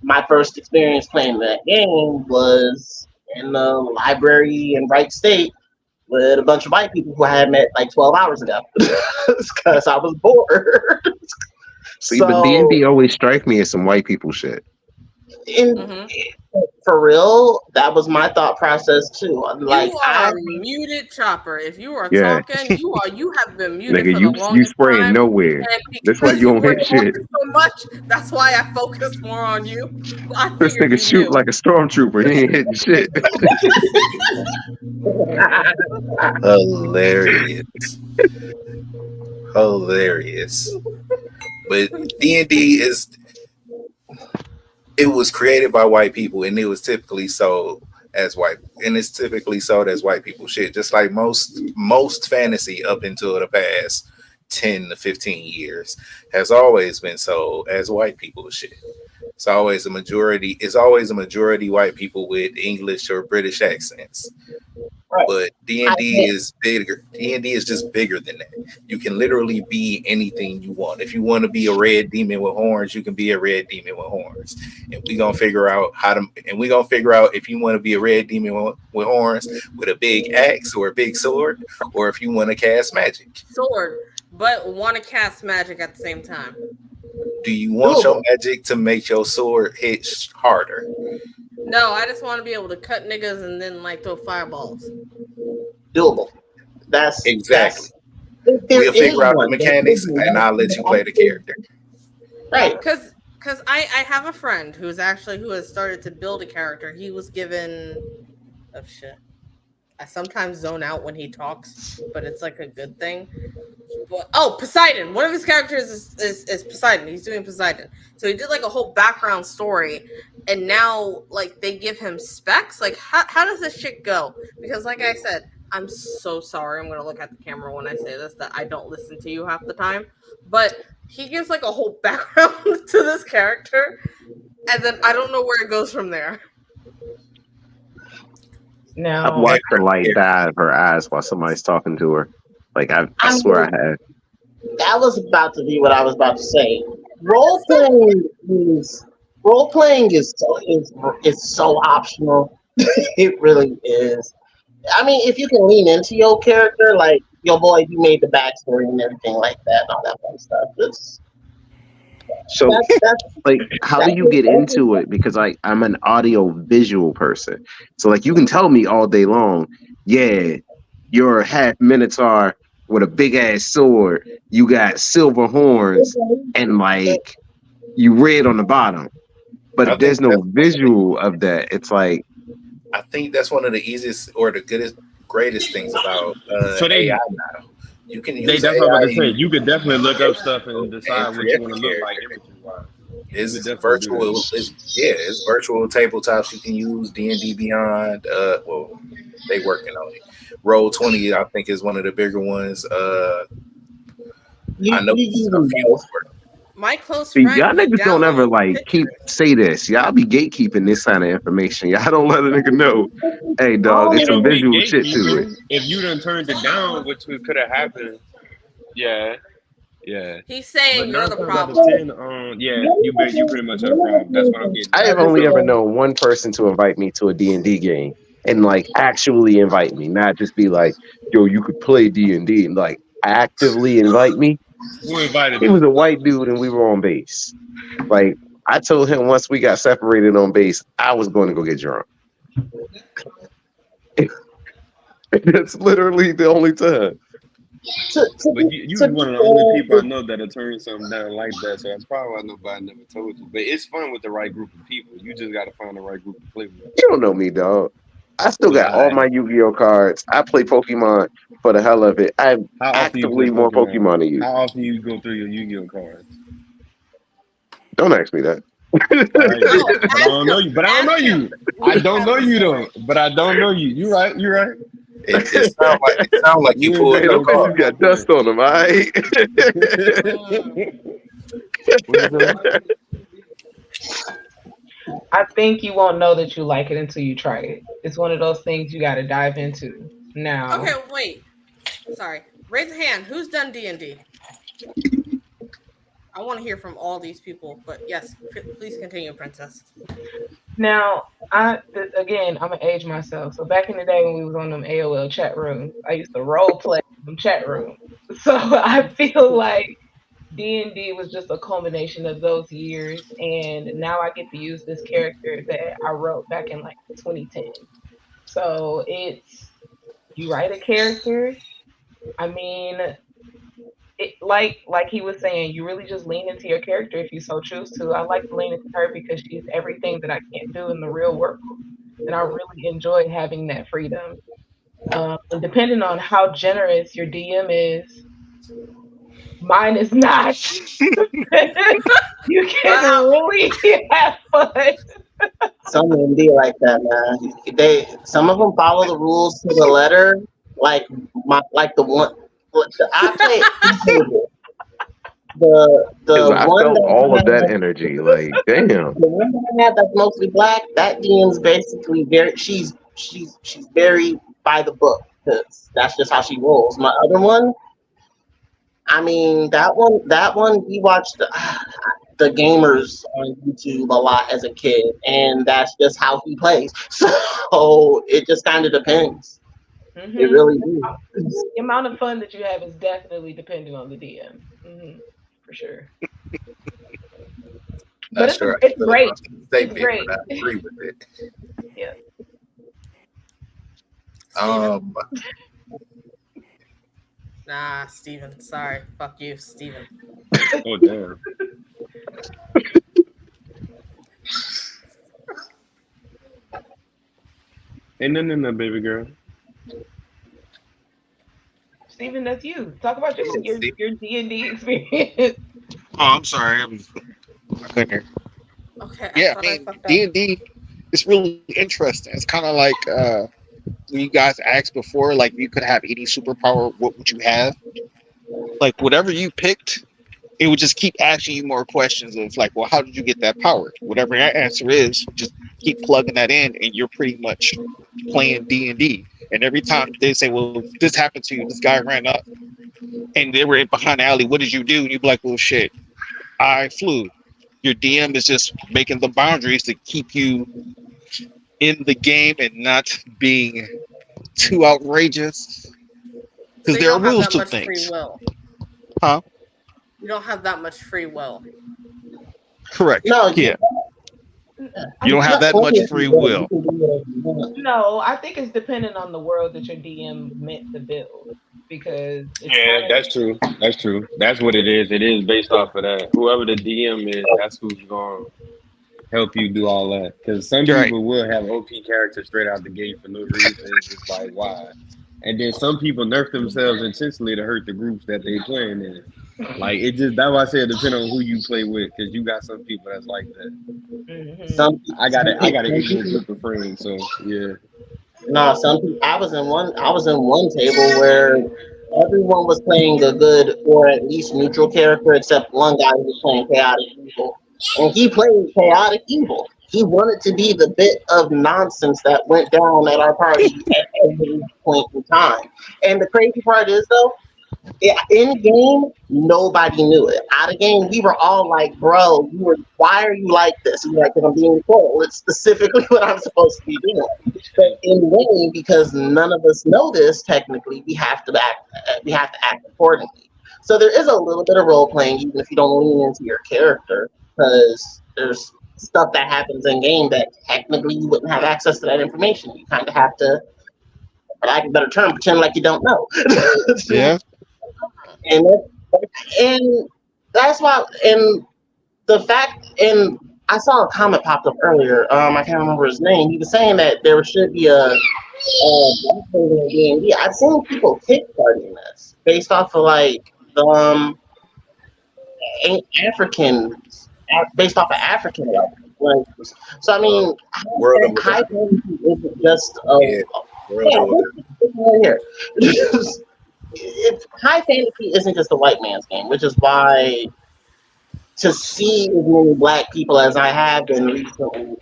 my first experience playing that game was in the library in Wright State with a bunch of white people who I had met like 12 hours ago because I was bored. See, but D&D always strike me as some white people shit. For real, that was my thought process too. Like, you are muted, Chopper. If you are Yeah. talking, you have been muted Nigga, for you the longest spraying time. nowhere. That's why you don't hit shit. So much. That's why I focused more on you. I This nigga shoot like a stormtrooper. He ain't hitting shit. Hilarious. But D&D it was created by white people, and it was typically sold as white, and it's typically sold as white people shit. Just like most fantasy up until the past 10 to 15 years has always been sold as white people shit. It's always a majority white people with English or British accents. Right. But D&D is bigger. D&D is just bigger than that. You can literally be anything you want. If you want to be a red demon with horns, you can be a red demon with horns. And we're gonna figure out if you want to be a red demon with horns with a big axe or a big sword, or if you want to cast magic. Sword, but want to cast magic at the same time. Do you want your magic to make your sword hit harder? No, I just want to be able to cut niggas and then like throw fireballs. Doable. That's exactly. We'll figure out the mechanics, and I'll let you play the character. Right. Because I have a friend who has started to build a character. He was given shit. I sometimes zone out when he talks, but it's like a good thing. But, Poseidon. One of his characters is Poseidon. He's doing Poseidon. So he did like a whole background story, and now like they give him specs. Like how does this shit go? Because like I said, I'm so sorry. I'm gonna look at the camera when I say this that I don't listen to you half the time. But he gives like a whole background to this character, and then I don't know where it goes from there. No. I've watched the light die out of her eyes while somebody's talking to her. Like I swear I have. That was about to be what I was about to say. Role playing is so optional. It really is. I mean, if you can lean into your character, like your boy, you made the backstory and everything like that, and all that fun stuff. So, like, how do you get into it? Because I'm an audio visual person. So, like, you can tell me all day long, yeah, your half minotaur with a big ass sword. You got silver horns and like you red on the bottom, I but think there's no visual of that. It's like I think that's one of the easiest or the greatest things about So AI now. You can use that's what I'm about to say. AI You could definitely look up stuff and decide and what create you want a to look like character. image wise. It's virtual. It's virtual tabletops you can use. D&D Beyond. Well, they working on it. Roll20, I think, is one of the bigger ones. I know a few. My close see, friend, y'all he niggas don't ever downloaded like pictures. say this. Y'all be gatekeeping this kind of information. Y'all don't let a nigga know. Hey, dog, It there's some don't be visual shit to it. gatekeeping. If you done turned it down, which could have happened, yeah. He's But saying you're 9 the times out of problem. 10, you pretty much are the problem. That's what I'm getting I at. have only ever known one person to invite me to a D&D game and like actually invite me, not just be like, yo, you could play D&D and like actively invite me. Who invited He you? was a white dude and we were on base. Like I told him once we got separated on base, I was going to go get drunk. That's literally the only time. But you one of the only people I know that'll turn something down like that. So that's probably why nobody never told you. But it's fun with the right group of people. You just got to find the right group to play with. You don't know me, dog. I still got all Lie. my Yu-Gi-Oh cards. I play Pokemon for the hell of it. I have How often you play actively more Pokemon than you. How often you go through your Yu-Gi-Oh cards? Don't ask me that. Right. No, But I don't know you. But I don't know you. I don't know you though. But I don't know you. You right. You're right. It sounds like you You pulled Hey, your them bitches card. got dust on them, all right? What is that? I think you won't know that you like it until you try it. It's one of those things you got to dive into. Now, Okay, wait. Sorry. Raise a hand. Who's done D&D? I want to hear from all these people, but yes, please continue, Princess. Now, again, I'm gonna age myself. So back in the day when we was on them AOL chat rooms, I used to role play in them chat rooms. So I feel like D&D was just a culmination of those years, and now I get to use this character that I wrote back in like 2010. So it's you write a character. I mean, it like he was saying, you really just lean into your character if you so choose to. I like to lean into her because she's everything that I can't do in the real world, and I really enjoy having that freedom. And depending on how generous your DM is, mine is not. You can really have fun. Some of them be like that, man. Some of them follow the rules to the letter. Like the one I played the I one felt all of that that energy. Like, damn. the one that I have that's mostly black. That DM's basically very she's very by the book because that's just how she rolls. My other one, I mean that one we watched the gamers on YouTube a lot as a kid, and that's just how he plays. So it just kind of depends. Mm-hmm. It really is. The amount of fun that you have is definitely dependent on the DM, for sure. But it's great. It's great. But I agree with it. Yeah. Nah, Steven. Sorry. Fuck you, Steven. Oh, damn. Ain't nothing in there, baby girl. Steven, that's you. Talk about your D&D experience. Oh, I'm sorry. I couldn't hear. Okay. Yeah, I mean, D&D is really interesting. It's kind of like when you guys asked before, like, if you could have any superpower, what would you have? Like, whatever you picked, it would just keep asking you more questions of like, well, how did you get that power? Whatever your answer is, just keep plugging that in, and you're pretty much playing D&D. And every time they say, well, this happened to you, this guy ran up, and they were behind the alley, what did you do? And you'd be like, well, shit, I flew. Your DM is just making the boundaries to keep you in the game and not being too outrageous. Because So there are don't have rules that to much things. free will. Huh? You don't have that much free will. Correct. No, Yeah. You don't have Not that only much is free it good, you will. can do whatever you want. No, I think it's dependent on the world that your DM meant to build because it's Yeah, kind that's true. That's true. That's what it is. It is based off of that. Whoever the DM is, that's who's going to help you do all that. Because some Right. people will have OP characters straight out the gate for no reason. It's just like, why? And then some people nerf themselves intentionally to hurt the groups that they playing in. Like, it just, that's why I said depending on who you play with. Because you got some people that's like that. of. I got an ignorant group of friends. So, yeah. No, some people. I was in one table where everyone was playing a good or at least neutral character, except one guy who was playing chaotic evil, and he played chaotic evil. He wanted to be the bit of nonsense that went down at our party at every point in time. And the crazy part is, though, yeah, in game, nobody knew it. Out of game, we were all like, "Bro, why are you like this?" And we're like, "Because I'm being told. It's specifically what I'm supposed to be doing." But in game, because none of us know this, technically, we have to act. We have to act accordingly. So there is a little bit of role playing, even if you don't lean into your character, because there's stuff that happens in game that technically you wouldn't have access to that information. You kind of have to, for lack of a better term, pretend like you don't know. Yeah. and and that's why and the fact and I saw a comment popped up earlier. I can't remember his name. He was saying that there should be a black person in D&D. I've seen people kickstarting this based off of like the African, based off of African languages. So I mean, World of high Order. fantasy isn't just a Yeah, World yeah. of Order. This right here. High fantasy isn't just a white man's game, which is why to see as many black people as I have been recently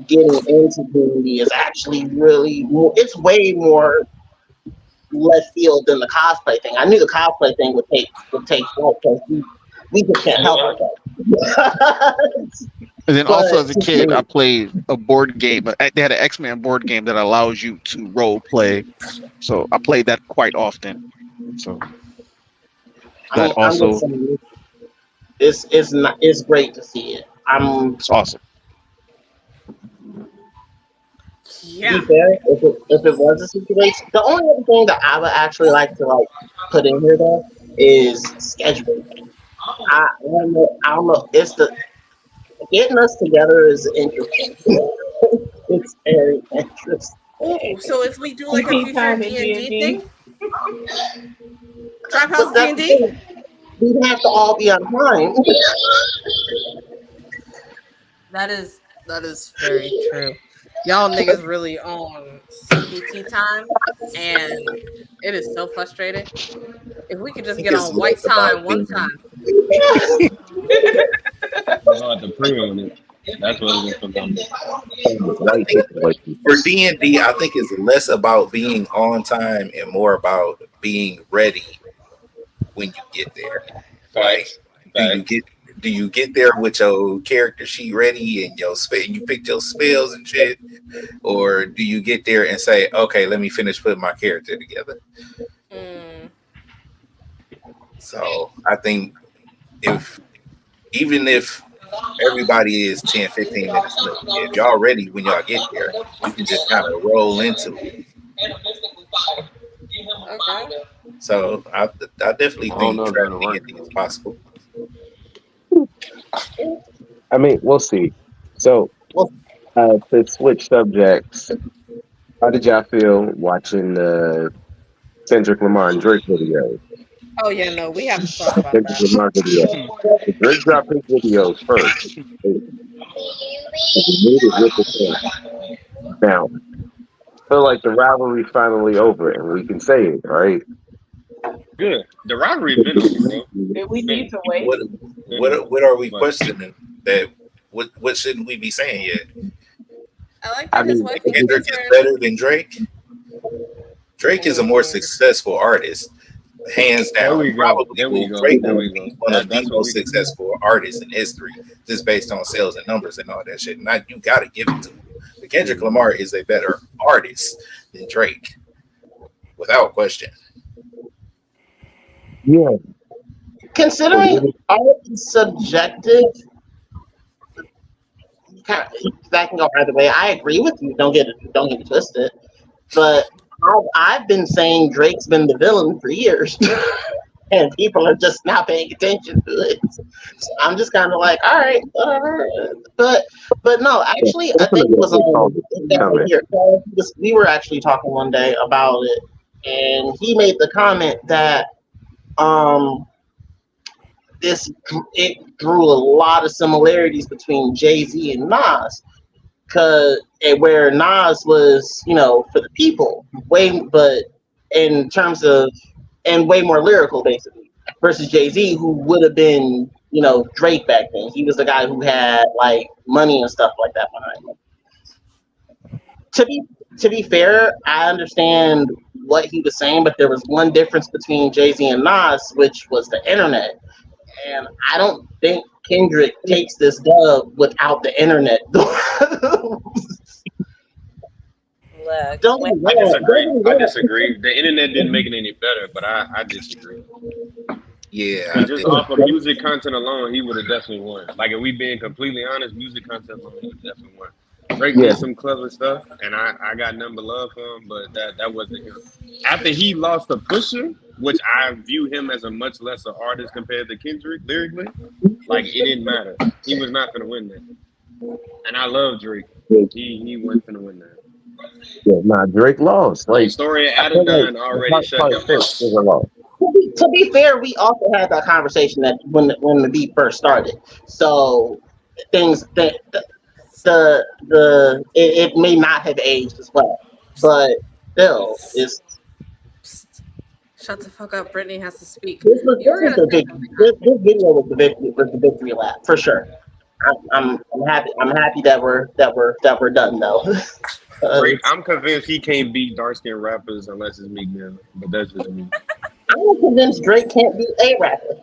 getting into D&D is actually really more, it's way more left field than the cosplay thing. I knew the cosplay thing would take flight because we just can't help ourselves. And then also But as a kid, I played a board game. They had an X-Men board game that allows you to role play. So I played that quite often. So that I'm just also saying it's great to see it. is awesome. To Yeah. be fair, if it was a situation, the only other thing that I would actually like to like put in here though is scheduling. I don't know. It's the getting us together is interesting. It's very interesting. Oh, so if we do like a EP future time in D&D D&D. thing, Trap House But that's the D&D, thing. We'd have to all be on time. that is very true. Y'all niggas really on CPT time, and it is so frustrating. If we could I just think get it's on white less about time one being time. You don't have to pray on it. That's what it is for them. I think for D&D, I think it's less about being on time and more about being ready when you get there. Like, Facts. do you Facts. get do you get there with your character sheet ready and your you picked your spells and shit, or do you get there and say, okay, let me finish putting my character together? Mm. So I think if even if everybody is 10, 15 minutes late, if y'all ready when y'all get there, you can just kind of roll into it. Okay. So I definitely I don't think know if trap that'll work. D&D is possible. I mean, we'll see. So, to switch subjects, how did y'all feel watching the Kendrick Lamar and Drake video? Oh yeah, no, we have to talk The about Kendrick that. Lamar video. The Drake dropped his video first. And he made it with the song. Now, I feel like the rivalry's finally over, and we can say it, right? Good. The rivalry been over, bro. Did we need to wait? What are we But questioning? That what shouldn't we be saying yet? I like I that his mean, wife That was Kendrick is answering. better than Drake. Drake is a more Mm. successful artist, hands there down. we go. Probably There we go. Drake There will we go. be one of the That's what most we can. successful artists in history, just based on sales and numbers and all that shit. Not you got to give it to him. But Kendrick Lamar is a better artist than Drake, without question. yeah. Considering art is subjective, that can go either way. I agree with you. Don't get it twisted. But I've been saying Drake's been the villain for years, and people are just not paying attention to it. So I'm just kind of like, all right, whatever. But no, actually, I think it was here. We were actually talking one day about it, and he made the comment that it drew a lot of similarities between Jay-Z and Nas, where Nas was, for the people, but in terms of, and way more lyrical, basically, versus Jay-Z, who would have been, Drake back then. He was the guy who had like money and stuff like that behind him. To be fair, I understand what he was saying, but there was one difference between Jay-Z and Nas, which was the internet. And I don't think Kendrick takes this dub without the internet. Look, I disagree. The internet didn't make it any better, but I disagree. Yeah. But just off of music content alone, he would have definitely won. Like, if we being completely honest, music content alone, he would have definitely won. Drake did some clever stuff, and I got nothing but love for him, but that wasn't him. After he lost to Pusha, which I view him as a much lesser artist compared to Kendrick lyrically, like, it didn't matter. He was not going to win that. And I love Drake. He wasn't going to win that. Yeah, nah, Drake lost. Like, Story of Adidon already shut him up. To be fair, we also had that conversation that when the beat first started. So things that it may not have aged as well, but still, it's. Shut the fuck up, Brittany has to speak. This video was the victory lap for sure. I'm happy that we're done though. I'm convinced he can't beat dark skinned rappers unless it's Meek Mill, but that's just me. I'm convinced Drake can't beat a rapper.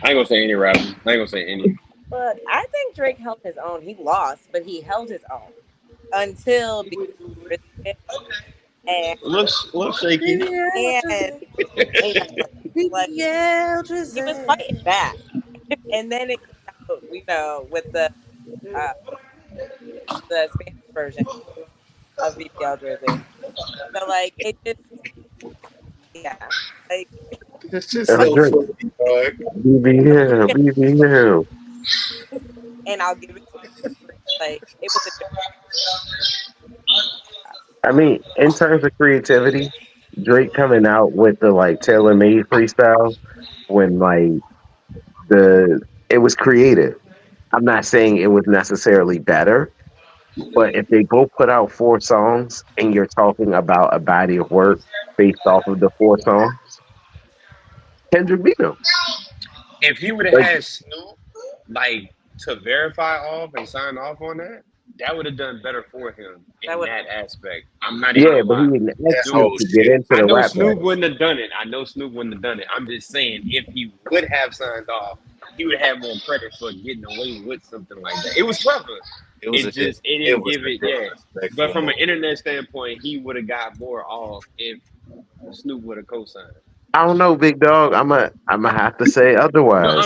I ain't gonna say any rapper. I ain't gonna say any. But I think Drake held his own. He lost, but he held his own until and little shaky. And like, he was fighting back, and then it, with the Spanish version of VPL Jersey. So like it just, like it's just so funny, BBL. And I'll give it to you. Like it was I mean, in terms of creativity, Drake coming out with the like tailor-made freestyle when like it was creative. I'm not saying it was necessarily better, but if they both put out 4 songs and you're talking about a body of work based off of the 4 songs, Kendrick beat him. If he would have had Snoop like to verify off and sign off on that, that would have done better for him in that aspect. I'm not even but he didn't to get into the I know rap Snoop battle. wouldn't have done it. I'm just saying if he would have signed off, he would have more credit for getting away with something like that. It was clever. It didn't give it. But from an internet standpoint, he would have got more off if Snoop would have co-signed. I don't know, big dog. I'm a have to say otherwise. No,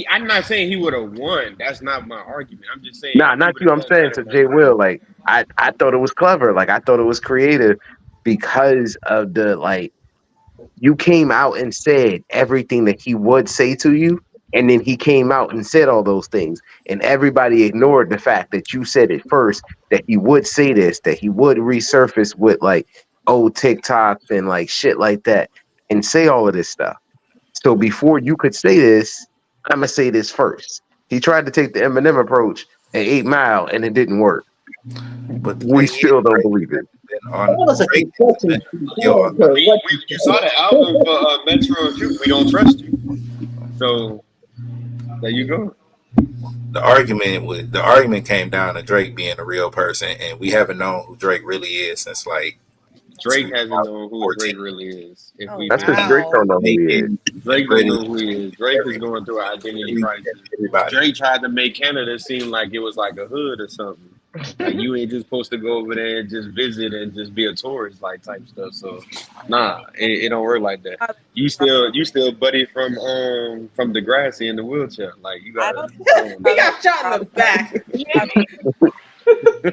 I'm not saying he would have won. That's not my argument. I'm just saying. Nah, not you. I'm saying to Jay Will. Like I thought it was clever. Like I thought it was creative because of the like. You came out and said everything that he would say to you, and then he came out and said all those things, and everybody ignored the fact that you said it first. That he would say this. That he would resurface with like old TikToks and like shit like that. And say all of this stuff. So before you could say this, I'm gonna say this first. He tried to take the Eminem approach at 8 Mile, and it didn't work. But we still don't believe it. You saw the album for Metro and Cube. We don't trust you. So there you go. The argument came down to Drake being a real person, and we haven't known who Drake really is since like. Drake hasn't known who Drake really is. That's because Drake don't know who he is. Drake don't know who he is. Drake is going through an identity crisis. Drake tried to make Canada seem like it was like a hood or something. Like you ain't just supposed to go over there and just visit and just be a tourist like type stuff. So nah, it don't work like that. You still buddy from Degrassi in the wheelchair. Like you I gotta don't go on He there. got shot in the back.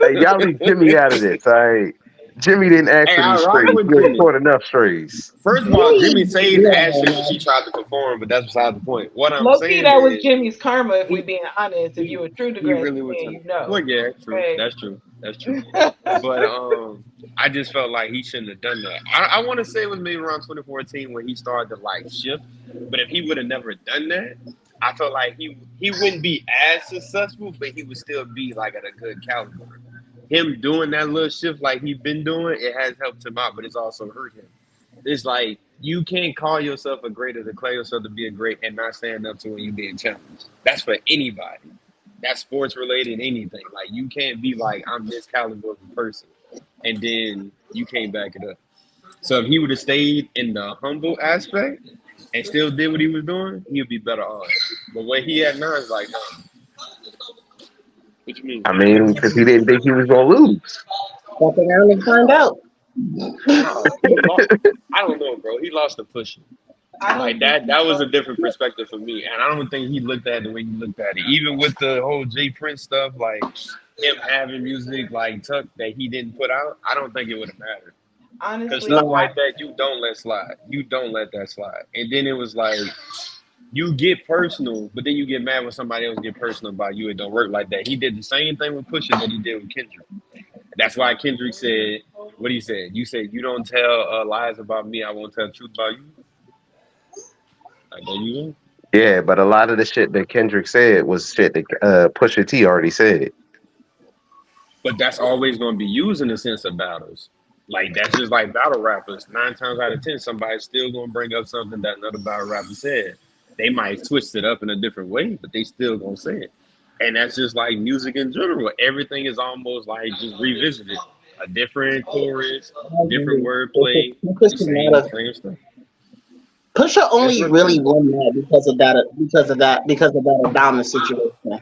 Hey, y'all leave Jimmy out of this. All right. Jimmy didn't ask Hey, for I these rock strays. with He ain't Jimmy. caught enough strays. First of all, Jimmy saved Ashley when she tried to perform, but that's beside the point. What I'm Low key, saying that was is Jimmy's karma. If we he being honest, if you were true to he Degrassi really was fan, trying. you know. Well, yeah, true. Okay. That's true. That's true. But I just felt like he shouldn't have done that. I want to say it was maybe around 2014 when he started to like shift. But if he would have never done that, I felt like he wouldn't be as successful, but he would still be like at a good caliber. Him doing that little shift like he's been doing, it has helped him out, but it's also hurt him. It's like you can't call yourself a great or declare yourself to be a great and not stand up to when you're being challenged. That's for anybody. That's sports related, anything. Like you can't be like, I'm this caliber of a person, and then you can't back it up. So if he would have stayed in the humble aspect and still did what he was doing, he would be better off. But what he had now is like, no. What you mean? I mean, because he didn't think he was gonna lose. Fuck around and find out. No, he lost. I don't know, bro. He lost to Pusha. Like that was a different perspective for me, and I don't think he looked at it the way he looked at it. Even with the whole J Prince stuff, like him having music like Tuck that he didn't put out, I don't think it would have mattered. Because Honestly, stuff like that, you don't let slide. You don't let that slide. And then it was like you get personal, but then you get mad when somebody else get personal about you. It don't work like that. He did the same thing with Pusha that he did with Kendrick. That's why Kendrick said, "What he said? You said you don't tell lies about me. I won't tell the truth about you." Like there you go. Yeah, but a lot of the shit that Kendrick said was shit that Pusha T already said. But that's always going to be used in the sense of battles. Like that's just like battle rappers. 9 times out of 10, somebody's still going to bring up something that another battle rapper said. They might twist it up in a different way, but they still going to say it. And that's just like music in general. Everything is almost like just revisited. A different chorus, different wordplay, the same stuff. Pusha only That's really really won that because of that Adonis situation.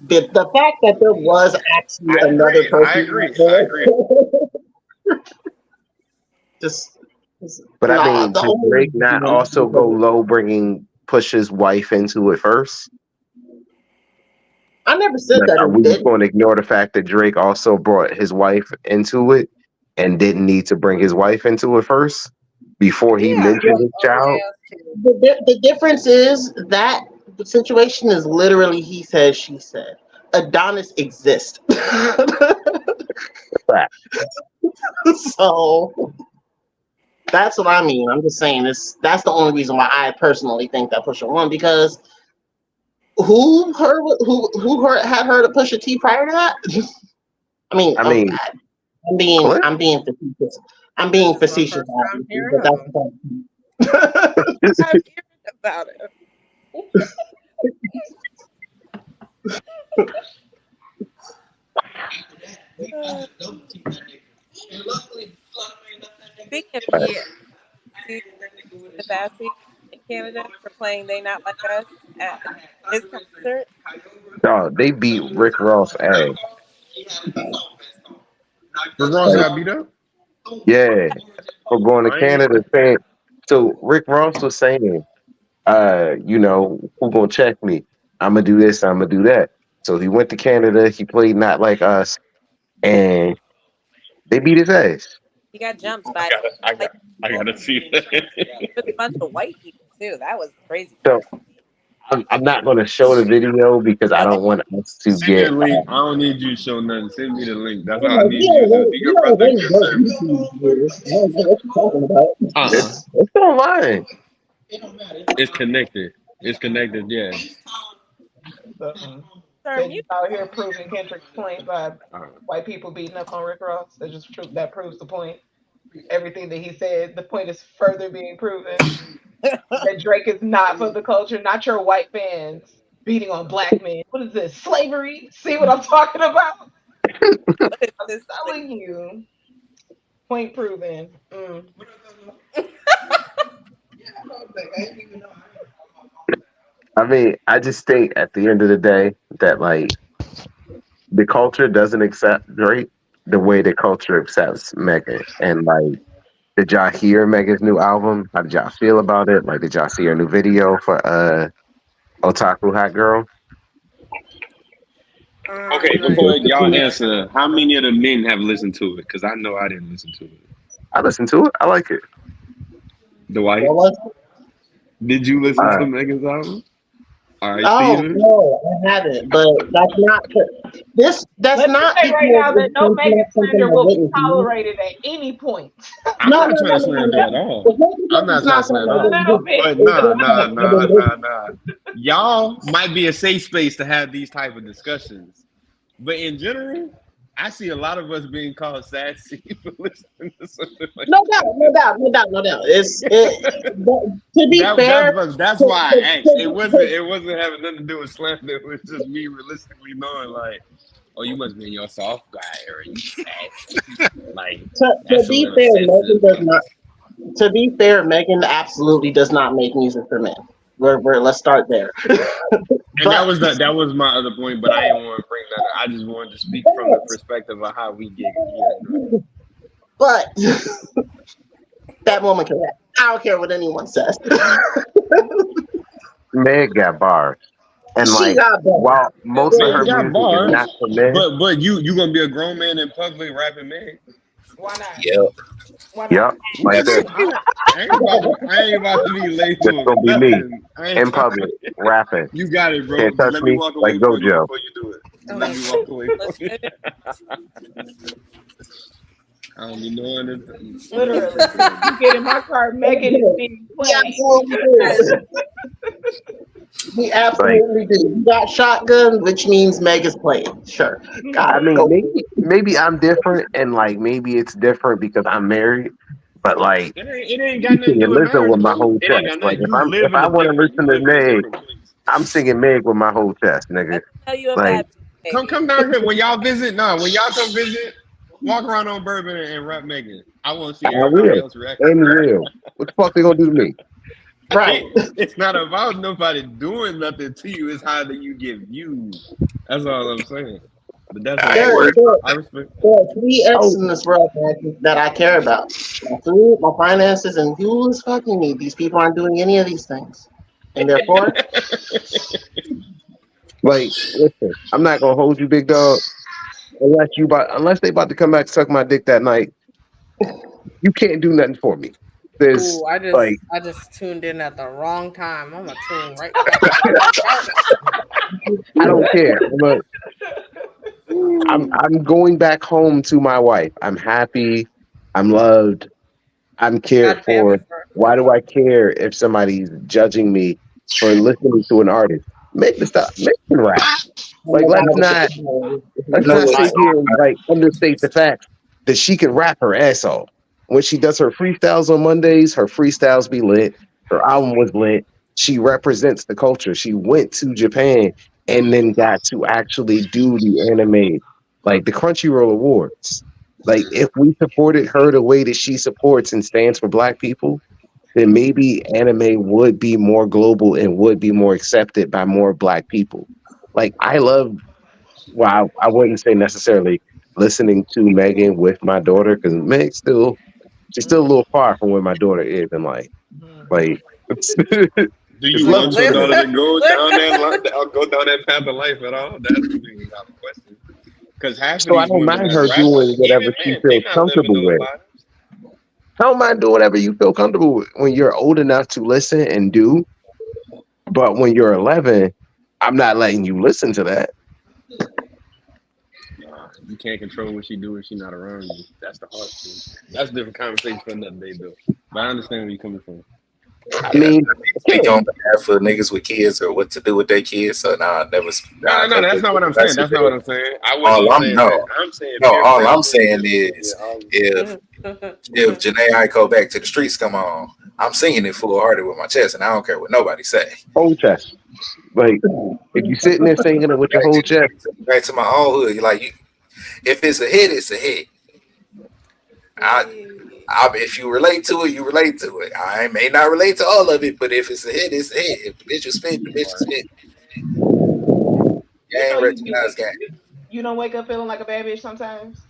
The fact that there was actually I another agree. I person agree. out there, I agree. just But I no, mean, the did only Drake reason not also go low, bringing Pusha's wife into it first? I never said Like, that are it we just didn't. going to ignore the fact that Drake also brought his wife into it and didn't need to bring his wife into it first before he Yeah. mentioned his child? The difference is that the situation is literally he said, she said. Adonis exists. Fact. So that's what I mean. I'm just saying that's the only reason why I personally think that Pusha won, because who had heard of Pusha T prior to that? I mean, I mean, Clint? I'm being facetious. I'm being This is my facetious, first time obviously, hearing but of that's him. the I'm hearing about it. Speaking of Yeah. see the Bassy in Canada for playing They Not Like Us at his concert. Oh, they beat Rick Ross ass. Rick Ross got beat up? Yeah, for going to I ain't Canada. Saying, so Rick Ross was saying, who gonna check me? I'm gonna do this. I'm gonna do that. So he went to Canada. He played Not Like Us, and they beat his ass. He got jumped I by gotta see that. with a bunch of white people too. That was the crazy So part. I'm not gonna show the video because I don't want us to Send me get. the link. I don't need you to show nothing. Send me the link. That's all I you need you to do. Be your don't brother, really good go service. YouTube viewers. I don't know what you're talking about. It's online. It's connected. It's connected, yeah. Sir, They you just out here proving Kendrick's point by All right. white people beating up on Rick Ross. That proves the point. Everything that he said, the point is further being proven that Drake is not for the culture, not your white fans beating on black men. What is this? Slavery? See what I'm talking about? what is I'm this? telling you. Point proven. I mean, I just think at the end of the day that like the culture doesn't accept Drake the way the culture accepts Megan. And like, did y'all hear Megan's new album? How did y'all feel about it? Like, did y'all see her new video for Otaku Hot Girl? Okay, Like, before y'all answer, how many of the men have listened to it? Because I know I didn't listen to it. I listened to it. I like it. Dwight, What was it? did you listen Uh, to Megan's album? All right, Oh Steven. no, I haven't. But that's not this. That's Let's just not say right because now that no it's Megan not something slander I will be didn't see. tolerated at any point. I'm No, not no, trying no, to no, no, slander no. at all. It's not because I'm not it's trying not to slander something at I all. didn't do. But It's just that nah. Y'all might be a safe space to have these type of discussions. But in general, I see a lot of us being called sassy for listening to something like no doubt, no doubt, no doubt, no doubt. To be fair, that's why I asked. It wasn't having nothing to do with slander. It was just me realistically knowing like, oh, you must be in your soft guy area. You sassy. Like to that's a be little fair, Megan sensitive. does not. To be fair, Megan absolutely does not make music for men. Let's start there. And that But was my other point, but I didn't want to bring that up. I just wanted to speak from the perspective of how we get here. but that woman can rap. I don't care what anyone says. Meg got bars. And She like, got better. while most of Man her got music is bars, not for men, but you gonna be a grown man in public rapping man? Why not? Yep. Why not? yep, like this. I ain't about to be late That's to gonna be me nothing. I ain't in public rapping. You got it, bro. Can't Just touch let me me walk like away for you Gojo. before you do it. Just oh let my me God. walk away for Let's you. finish. I don't be knowing it. Literally. You get in my car, Megan is being We played. absolutely do. We absolutely do. You got shotgun, which means Meg is playing. Sure. I God, mean, go. maybe I'm different, and like maybe it's different because I'm married. But like, It ain't got you nothing to do singing with Lizzo marriage, with my bro. whole It ain't chest. got Like nothing. You live if in I a want to different. You listen to live in a Meg, different place. I'm singing Meg with my whole chest, nigga. Let me tell you a Like, bad baby. Come down here when y'all visit. Nah, when y'all come visit, walk around on Bourbon and rap Megan. I want to I see everybody will else react. and will. What the fuck they gonna do to me? Right. It's not about nobody doing nothing to you. It's how do you get viewed. That's all I'm saying. But that's I ain't There, okay. worried there, about I that. respect. there are three X's Oh, in this world that I care about. My food, my finances, and who is fucking me. These people aren't doing any of these things. And therefore, like, listen, I'm not gonna hold you, big dog, unless they about to come back suck my dick that night. You can't do nothing for me. There's Ooh, like, I just tuned in at the wrong time. I'm gonna tune right back in. I don't care. I'm going back home to my wife. I'm happy. I'm loved. I'm cared Got family for. first. Why do I care if somebody's judging me for listening to an artist? Make the stuff, make the rap. oh Like my God, let's You know not what? sit here and like understate the fact that she can rap her ass off. When she does her freestyles on Mondays, her freestyles be lit. Her album was lit. She represents the culture. She went to Japan and then got to actually do the anime, like the Crunchyroll Awards. Like if we supported her the way that she supports and stands for Black people, then maybe anime would be more global and would be more accepted by more Black people. Like I love, well, I wouldn't say necessarily listening to Megan with my daughter because she's still a little far from where my daughter is in life. Like it's, Do it's you love want your between us. daughter to go down that path of life at all? That's the thing about the question. Because half of So I these don't women mind that's her rapping, doing even whatever she men, they feels not living comfortable those with. lives. I don't mind doing whatever you feel comfortable with when you're old enough to listen and do. But when you're 11, I'm not letting you listen to that. You can't control what she do when she's not around you. That's the hard thing. That's a different conversation for another day, though. But I understand where you're coming from. I Yeah, mean, speak on behalf of niggas with kids or what to do with their kids. So No, that's not what I'm saying. That's not what I'm saying. I wasn't All even I'm saying no, that. I'm saying no. peer All I'm pressure. saying is if Janae Aiko Back to the Streets come on, I'm singing it full hearted with my chest, and I don't care what nobody say. whole chest. Like if you sitting there singing it with your whole chest, Back to my own hood. If it's a hit, it's a hit. If you relate to it, you relate to it. I may not relate to all of it, but if it's a hit, it's a hit. If the bitch is spit, the bitch is spit. You Gang know recognize gang. You don't wake up feeling like a bad bitch sometimes?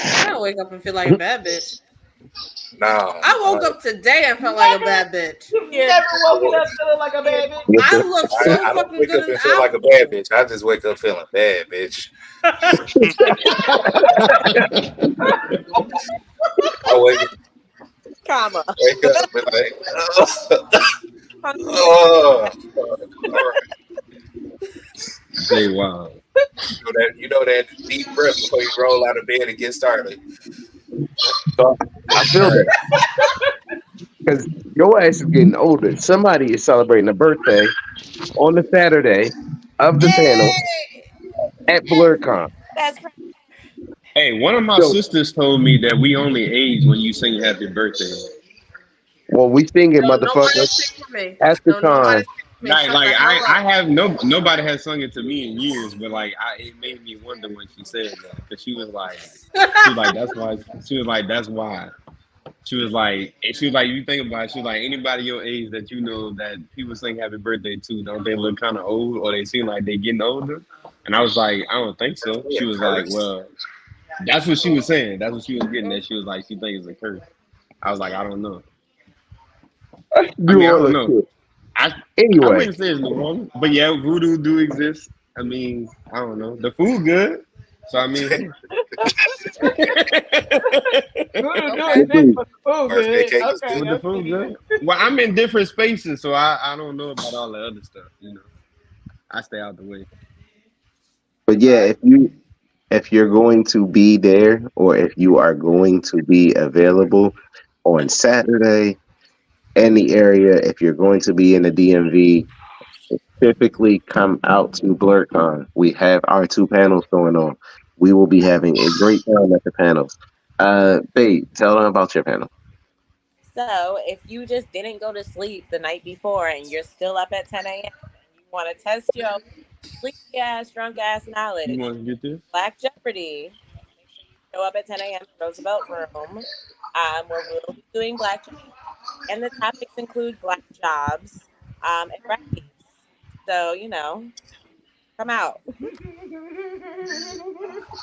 I don't wake up and feel like a bad bitch. Nah, I woke up today and felt like a bad bitch. You've Yeah. never woken up feeling like a bad bitch? I look so I don't fucking wake good up in and the feel like a outfit. bad bitch. I just wake up feeling bad, bitch. I Comma. wake up and like, oh, all right. Jay Wild. You know that deep breath before you roll out of bed and get started. So I feel that because your ass is getting older. Somebody is celebrating a birthday on the Saturday of the panel Yay! at blerdcon. That's right. Hey, one of my So, sisters told me that we only age when you sing happy birthday. well, we singing, No, nobody motherfucker, sing for me. at the No, nobody con. sing for me. Like, Shut the like hell I up. have nobody has sung it to me in years, but like it made me wonder when she said that because she was like that's why she was like that's why she was like you think about it, she was like anybody your age that you know that people sing happy birthday to, don't they look kind of old or they seem like they getting older? And I was like, I don't think so. Yeah, She was like, curse. well, that's what she was saying. That's what she was getting at. She was like, she thinks it's a curse. I was like, I don't know. I New mean, I don't Orleans know. shit. I Anyway, wouldn't say it's New Orleans, but yeah, voodoo do exist. I mean, I don't know. The food good, so I mean, hey. Voodoo do Okay. exist, but the food Birthday good. cake is Okay, With good. the I food see. good. Well, I'm in different spaces, so I don't know about all the other stuff. You know, I stay out the way. but All yeah, right. if you're going to be there or if you are going to be available on Saturday in the area, if you're going to be in the DMV, typically come out to blerdcon. We have our two panels going on. We will be having a great time at the panels. Babe, tell them about your panel. So if you just didn't go to sleep the night before and you're still up at 10 a.m. and you want to test your sleepy ass, drunk ass You knowledge, want to get this? Black Jeopardy. Make sure you show up at 10 a.m. in Roosevelt Room, where we'll be doing Black Jeopardy. And the topics include Black jobs and recipes. So, come out.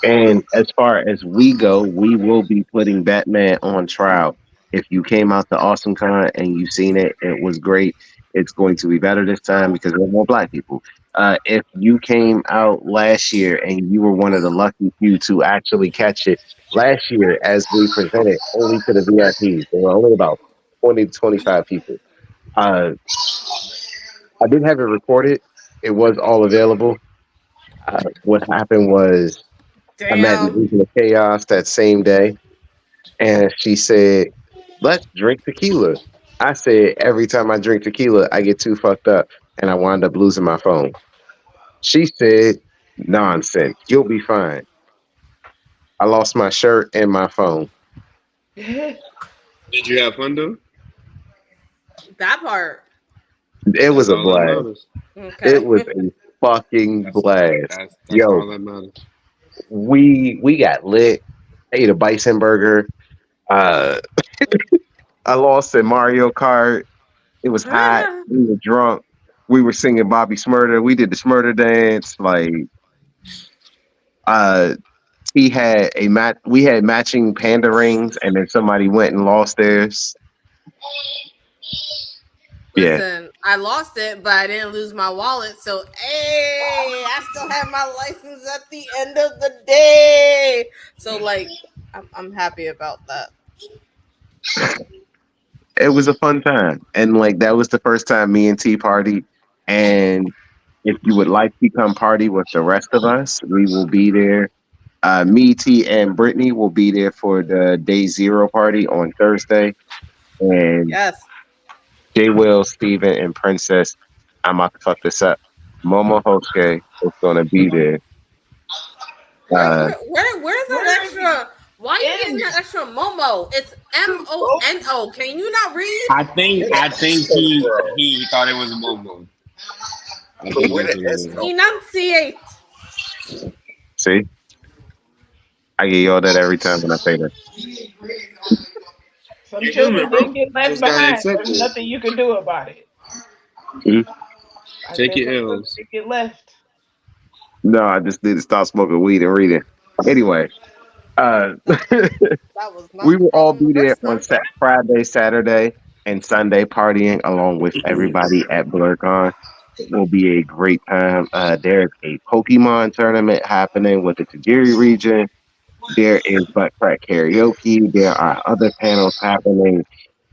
And as far as we go, we will be putting Batman on trial. If you came out to Awesome Con and you seen it, it was great. It's going to be better this time because there are more black people. If you came out last year and you were one of the lucky few to actually catch it last year, as we presented only to the VIPs, there were only about 20 to 25 people. Uh, I did have it recorded. It was all available. What happened was I met Damn. Legion of Chaos that same day, and she said, "Let's drink tequila." I said, "Every time I drink tequila, I get too fucked up, and I wind up losing my phone." She said, "Nonsense. You'll be fine." I lost my shirt and my phone. Did you have fun though? That part. It was That's a all that blast. matters. It Okay. was a fucking blast. That's Yo, all that matters. we got lit. Ate a bison burger. Uh, I lost at Mario Kart. It was hot. We were drunk. We were singing Bobby Smurder. We did the Smurder dance. Like, uh, he had a mat. We had matching panda rings, and then somebody went and lost theirs. Yeah, Listen, I lost it, but I didn't lose my wallet. So, hey, I still have my license at the end of the day. So, like, I'm happy about that. it was a fun time, and like that was the first time me and T partied. And if you would like to come party with the rest of us, we will be there. Me, T, and Brittany will be there for the day zero party on Thursday, and Yes. J. Will, Steven, and Princess. I'm about to fuck this up. Momo Hosuke is gonna be there. Where's that extra? Why are you getting that extra Momo? It's Mono. Can you not read? I think he thought it was a Momo. I But think where that's the what it S was. come Enunciate. See, I get yelled at every time when I say that. Some You're human, children bro. didn't get left Just gotta behind. accept There's it. nothing you can do about it. Mhm. I Take said your some children L's. did get left. No, I just need to stop smoking weed and reading. Anyway, That was we not the will all problem be the there first on time. Friday, Saturday, and Sunday partying along with everybody at BlerdCon. It will be a great time. There's a Pokemon tournament happening with the Tajiri region. There is butt crack karaoke. There are other panels happening.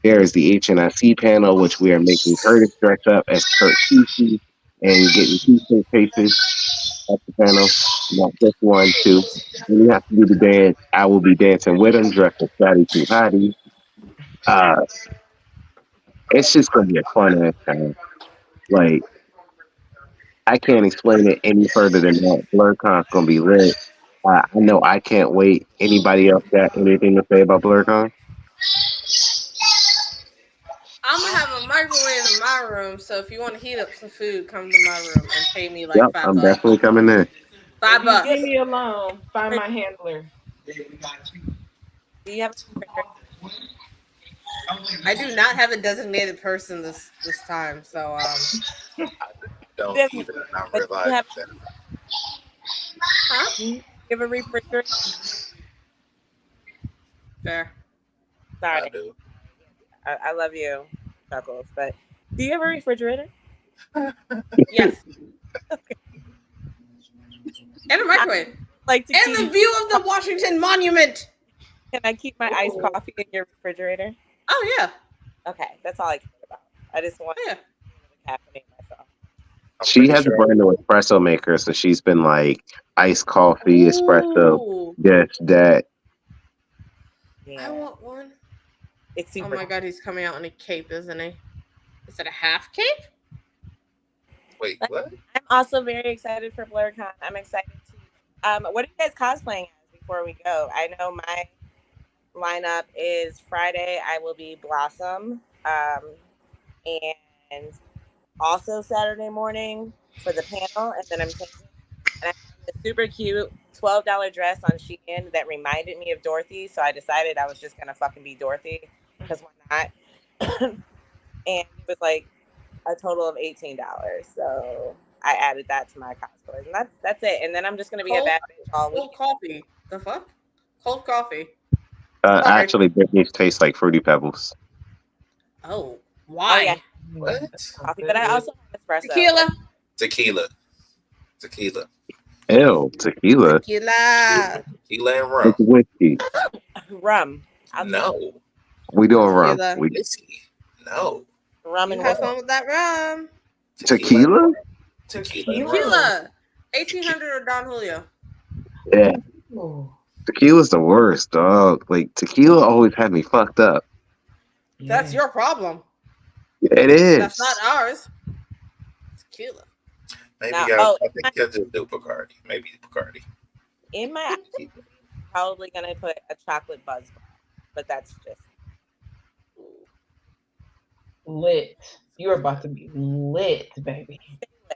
There is the HNIC panel, which we are making Curtis dress up as Kurt Cece and getting t-shirt cases at the panel. Not just one, two. When you have to do the dance, I will be dancing with him, dressed as Fatty Too Hottie. Uh, it's just gonna be a fun ass time. Like I can't explain it any further than that. BlerdCon's gonna be lit. I know I can't wait. Anybody else got anything to say about BlerdCon? I'm gonna have a microwave in my room, so if you want to heat up some food, come to my room and pay me like Yep, five I'm bucks. definitely coming in. Five If you leave bucks. me alone, find my handler. Do you have a refrigerator? I do not have a designated person this time, so I don't Yes, either, and I but do you realize have that huh? you have a refrigerator? Fair. I Sorry, do. I love you, Chuckles, but do you have a refrigerator? Yes. And a I microwave. like to And the keep. view of the Washington Monument. Can I keep my iced coffee in your refrigerator? Oh yeah. Okay, that's all I care about. I just want Yeah. to caffeinate myself. I'm She pretty has a sure. brand new espresso maker, so she's been like iced coffee, espresso, Ooh. this, that. I Yeah, want one. it's Oh super. my god, he's coming out in a cape, isn't he? Is it a half cape? Wait, what? I'm also very excited for BlerdCon. I'm excited to. What are you guys cosplaying as before we go? I know my lineup is Friday. I will be Blossom, and also Saturday morning for the panel, and then I'm changing. And I found this super cute $12 dress on Shein that reminded me of Dorothy, so I decided I was just gonna fucking be Dorothy because why not? And it was like a total of $18. So I added that to my cosplays, and that's it. And then I'm just gonna be a Cold, bad bitch all week. cold coffee. The fuck? Cold coffee. Sorry. Actually, Britney's taste like Fruity Pebbles. Oh, Oh why? yeah, What? coffee, but I also have espresso. Tequila. Tequila. Tequila. Ew, tequila. Tequila. Tequila and It's rum. whiskey. Rum. I'll do No. We doing rum. Tequila. We Whiskey. No. rum You and have whiskey. fun with that rum. tequila? Tequila and rum. Tequila. 1800 or Don Julio. Yeah, Ooh. tequila's the worst, dog. Like tequila always had me fucked up. That's Yeah. your problem. It is. That's not ours. Tequila. Maybe Now, I think you'll just do Bacardi. Maybe Bacardi. in my outfit, I'm probably gonna put a chocolate buzz bar, but that's just Lit. You're about to be lit, baby.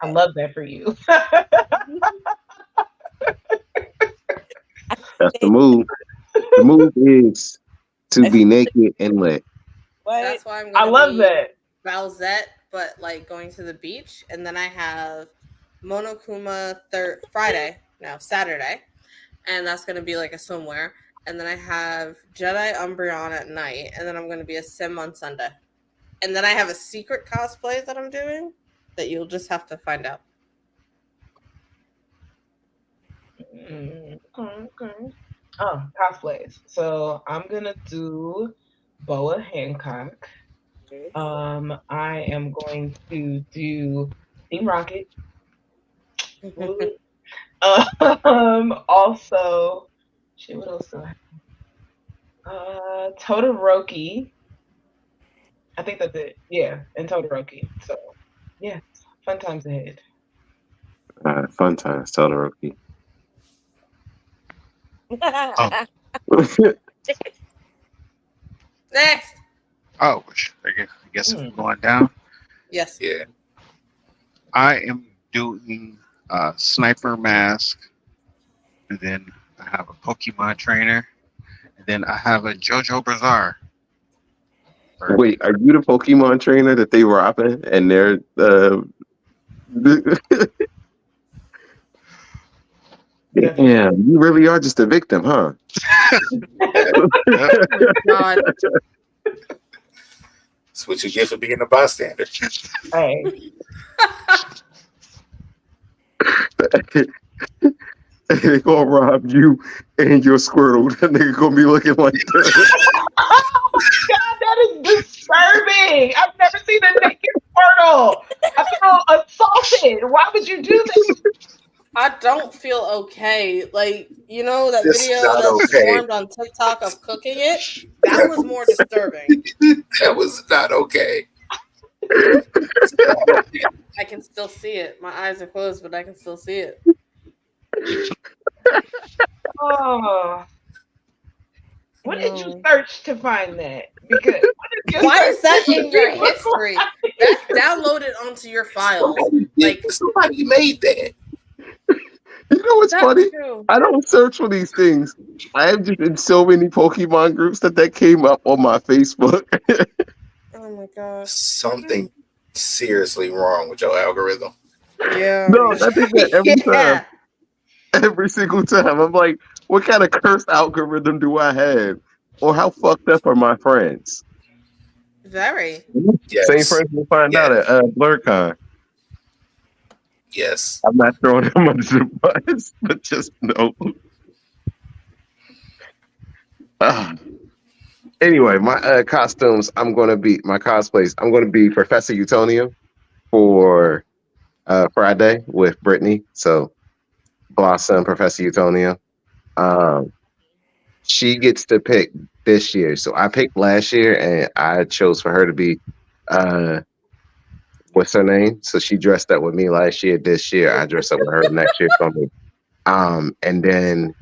I love that for you. That's the move. The move is to be naked and lit. what? That's why I'm I gonna love be that. Valzette, but like going to the beach, and then I have Monokuma Saturday, and that's gonna be like a swimwear, and then I have Jedi Umbreon at night, and then I'm gonna be a sim on Sunday, and then I have a secret cosplay that I'm doing that you'll just have to find out. Okay. Oh, cosplays. So I'm gonna do Boa Hancock. I am going to do Team Rocket. Also, shit. What else do I have? Todoroki. I think that's it. Yeah, and Todoroki. So, yeah, fun times ahead. Fun times, Todoroki. Oh. Next. Oh, I guess Hmm. I'm going down. Yes. Yeah. I am doing a sniper mask, and then I have a Pokemon trainer, and then I have a JoJo Bizarre. Wait, are you the Pokemon trainer that they robbing and they're Yeah, you really are just a victim, huh? Oh my god. That's what you get for being a bystander. Hey, They gonna rob you and your Squirtle. That nigga gonna be looking like that. oh my god, that is disturbing. I've never seen a naked turtle. I feel assaulted. Why would you do that? I don't feel okay. Like, you know that It's video not that okay. swarmed on TikTok of cooking it? That was more disturbing. That was not okay. I can still see it. My eyes are closed, but I can still see it. Oh. What did you No. search to find that? Because what did you Why search is that to in your look history? like? That's downloaded onto your files. Like, Somebody made that. You know what's that's funny? true. I don't search for these things. I have just in so many Pokemon groups that came up on my Facebook. Oh my gosh. Something seriously wrong with your algorithm. Yeah. No, I think that every Yeah. time, every single time, I'm like, what kind of cursed algorithm do I have? Or how fucked up are my friends? Very. Same Yes. friends will find out Yes. at blerdcon. Yes. I'm not throwing them under the bus, but just know. Anyway, my costumes, my cosplays, I'm going to be Professor Utonium for Friday with Brittany. So, Blossom, Professor Utonium. She gets to pick this year. So, I picked last year and I chose for her to be, what's her name? So, she dressed up with me last year. This year, I dressed up with her next year for me. And then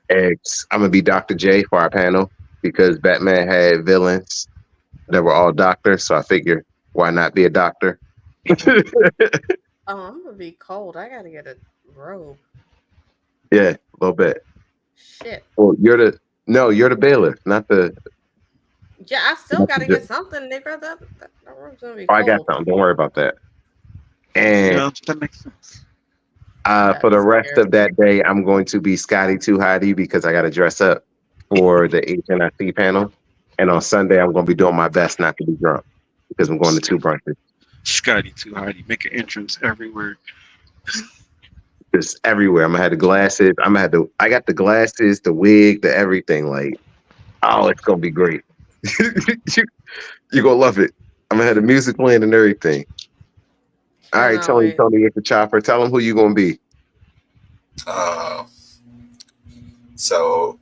I'm going to be Dr. J for our panel because Batman had villains that were all doctors. So I figure, why not be a doctor? Oh, I'm gonna be cold. I gotta get a robe. Yeah, a little bit. Shit. Well, you're the bailiff, not the. Yeah, I still gotta get something, nigga. That robe's gonna be Oh, I got cold. something. Don't worry about that. And Yeah, that makes sense. for the rest scares of that day, I'm going to be Scotty Too Hottie because I got to dress up for the HNIC panel. And on Sunday, I'm going to be doing my best not to be drunk because I'm going to 2 brunches. Scotty too hard. You make an entrance everywhere. Just everywhere. I'm gonna have the glasses. I got the glasses, the wig, the everything. Like, oh, it's gonna be great. You're gonna love it. I'm gonna have the music playing and everything. All right, Cannot wait. Tony with the chopper. Tell them who you gonna be. So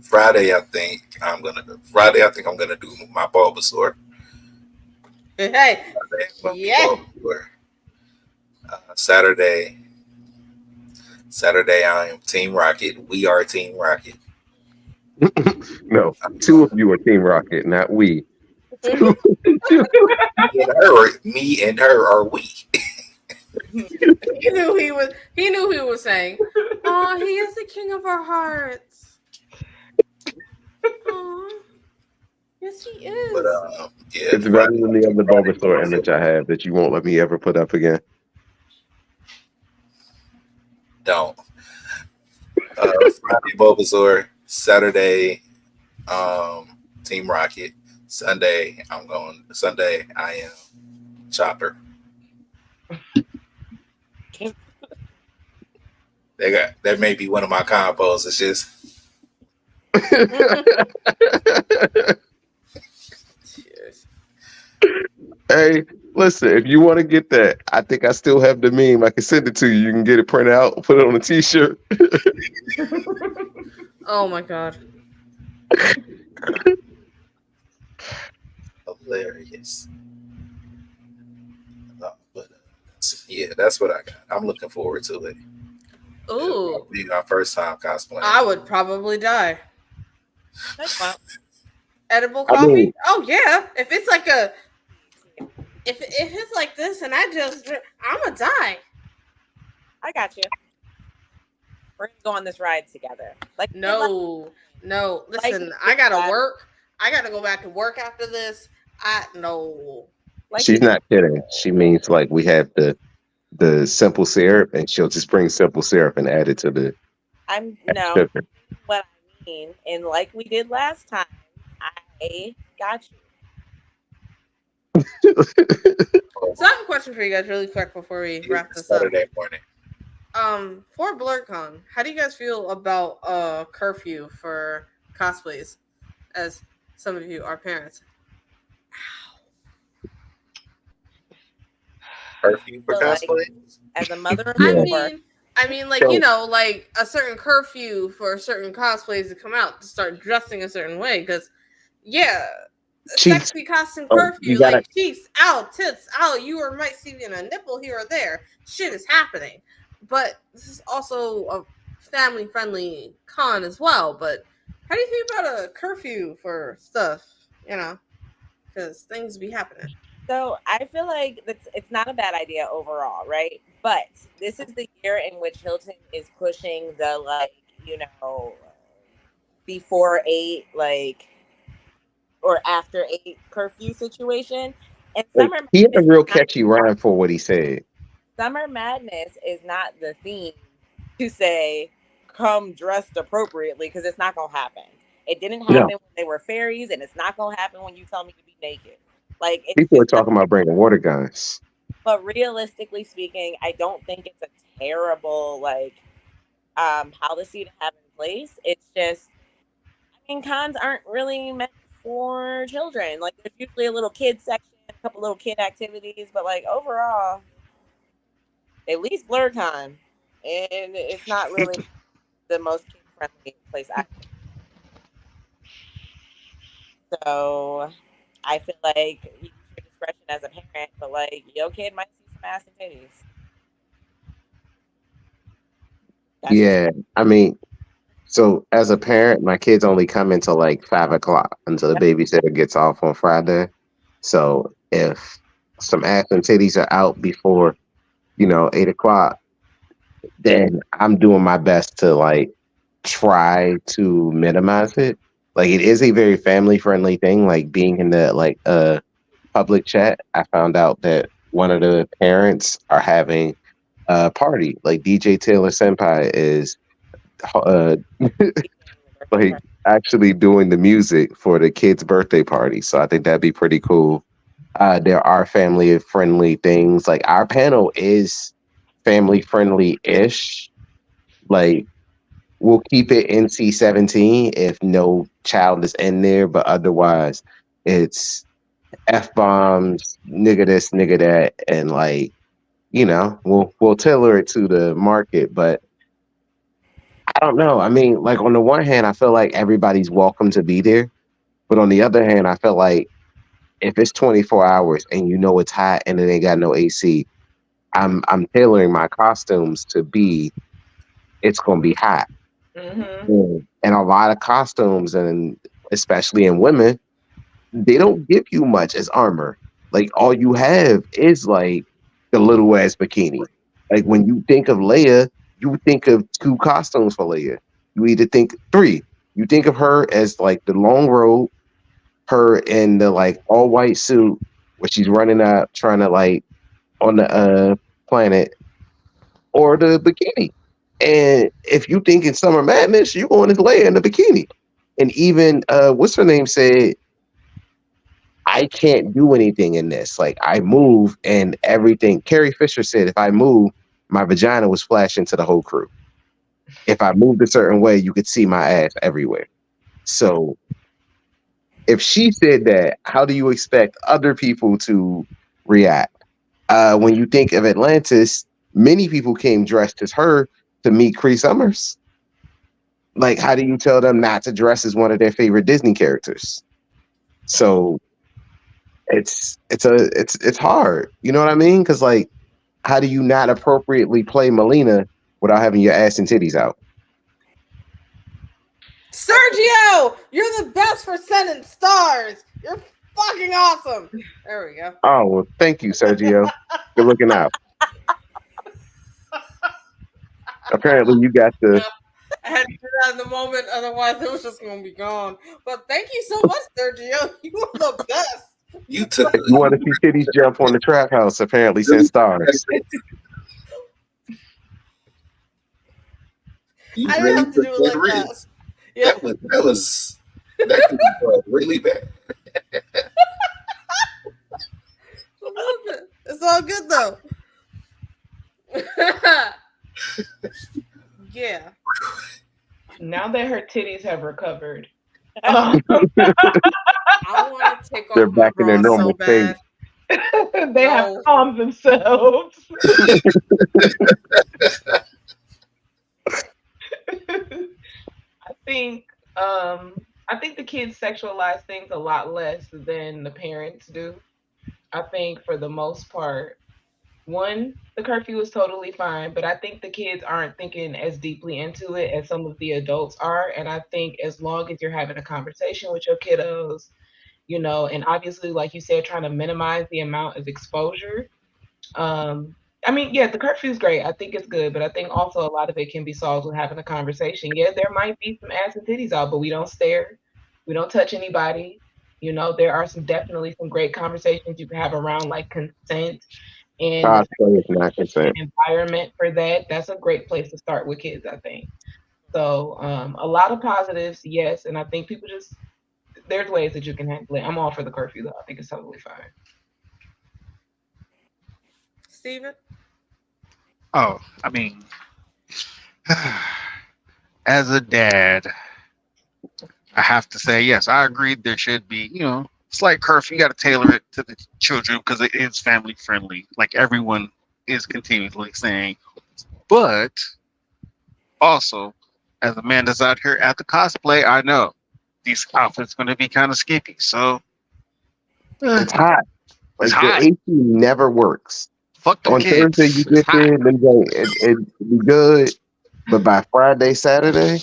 Friday, I think I'm gonna do my Bulbasaur. Hey. Yeah. Saturday, I am Team Rocket. We are Team Rocket. No, 2 of you are Team Rocket, not we. Me and her are we. He knew he was saying, "Oh, he is the king of our hearts." Aw. Yes, he is. But yeah, It's better than the other Bulbasaur image I have that you won't let me ever put up again. Don't. Friday Bulbasaur, Saturday, Team Rocket. Sunday, I am Chopper. That may be one of my combos. It's just Cheers. Hey, listen, if you want to get that, I think I still have the meme. I can send it to you. You can get it printed out, put it on a t-shirt. Oh my god. hilarious. But yeah, that's what I got. I'm looking forward to it. Ooh. It'll be my first time cosplaying. I would probably die. That's fine. Edible I coffee? mean- Oh yeah. If it's like if it's like this and I just drink, I'ma die. I got you. We're gonna go on this ride together. Like No. Listen, I gotta work. I gotta go back to work after this. like She's not kidding. She means like we have to the simple syrup, and she'll just bring simple syrup and add it to the I'm no sugar. what I mean, and like we did last time, I got you. So I have a question for you guys really quick before we wrap this up. Saturday morning. For blerdcon, how do you guys feel about curfew for cosplays? As some of you are parents. Curfew for So, like, cosplay. as a mother of Yeah. four, I mean, like, So- you know, like a certain curfew for certain cosplays to come out to start dressing a certain way. Because, yeah, Cheeks. sexy costume Oh, curfew, you gotta- like cheeks out, tits out, you or might see a nipple here or there. Shit is happening. But this is also a family friendly con as well. But how do you think about a curfew for stuff? You know, because things be happening. so I feel like it's not a bad idea overall, right? But this is the year in which Hilton is pushing the, like, you know, before 8, like, or after 8 curfew situation. And Like, he had a real catchy rhyme for what he said. Summer Madness is not the theme to say come dressed appropriately, because it's not gonna happen. It didn't happen when they were fairies, and it's not gonna happen when you tell me to be naked. Like, it's People are just not. talking about bringing water guns. But realistically speaking, I don't think it's a terrible, like, policy to have in place. It's just, I mean, cons aren't really meant for children. Like, there's usually a little kid section, a couple little kid activities, but, like, overall, at least BlerdCon, and it's not really the most kid friendly place I think. So I feel like you use your discretion as a parent, but, like, your kid might see some ass and titties. That's Yeah, I mean, so as a parent, my kids only come until like 5 o'clock until the babysitter gets off on Friday. So if some ass and titties are out before 8 o'clock, then I'm doing my best to like try to minimize it. Like, it is a very family friendly thing. Like, being in the public chat, I found out that one of the parents are having a party. Like, DJ Taylor Senpai is like actually doing the music for the kid's birthday party. So I think that'd be pretty cool. There are family friendly things. Like, our panel is family friendly ish. Like, we'll keep it NC-17 if no child is in there, but otherwise it's F bombs, nigga this, nigga that, and like, we'll tailor it to the market. But I don't know. I mean, like, on the one hand, I feel like everybody's welcome to be there, but on the other hand, I feel like if it's 24 hours and it's hot and it ain't got no AC, I'm tailoring my costumes to be it's gonna be hot. Mm-hmm. And a lot of costumes, and especially in women, they don't give you much as armor. Like, all you have is like the little ass bikini. Like, when you think of Leia, you think of 2 costumes for Leia. You either think 3. You think of her as like the long robe, her in the like all white suit where she's running up trying to like on the planet, or the bikini. And if you think in Summer Madness, you're going to Leia in the bikini. And even what's her name said, I can't do anything in this. Like, I move and everything. Carrie Fisher said, if I move, my vagina was flashing to the whole crew. If I moved a certain way, you could see my ass everywhere. So if she said that, how do you expect other people to react? When you think of Atlantis, many people came dressed as her to meet Cree Summers. Like, how do you tell them not to dress as one of their favorite Disney characters? So it's hard. You know what I mean? Because, like, how do you not appropriately play Melina without having your ass and titties out? Sergio, you're the best for sending stars. You're fucking awesome. There we go. Oh, well, thank you, Sergio. Good looking out. Apparently, you got the. I had to do that in the moment, otherwise it was just gonna be gone. But thank you so much, Sergio. You are the best. You took. If you want to see titties jump on the trap house, apparently send stars. You I didn't really have to took do it that like that. risk. Yeah. That could be really bad. A little bit. It's all good though. Yeah. Now that her titties have recovered, I want to take They're off my back in their bra so normal state. bad. they have No. calmed themselves. I think I think the kids sexualize things a lot less than the parents do. I think for the most part, one, the curfew is totally fine, but I think the kids aren't thinking as deeply into it as some of the adults are. And I think as long as you're having a conversation with your kiddos, and obviously, like you said, trying to minimize the amount of exposure. Um, I mean, yeah, the curfew is great. I think it's good, but I think also a lot of it can be solved with having a conversation. Yeah, there might be some ass and titties out, but we don't stare, we don't touch anybody. There are definitely some great conversations you can have around like consent and the Cosplay is not consent. environment for that. That's a great place to start with kids, I think. So a lot of positives, yes, and I think people just there's ways that you can handle it. I'm all for the curfew though. I think it's totally fine. Steven? Oh, I mean, as a dad, I have to say yes. I agree. There should be, slight curfew. You got to tailor it to the children because it is family friendly. Like everyone is continually saying, but also, as a man that's out here at the cosplay, I know these outfits going to be kind of skimpy. So It's hot. it's Like the hot. AC never works. Fuck them On Thursday you kids. It's get hot. there, then it be good. But by Friday, Saturday,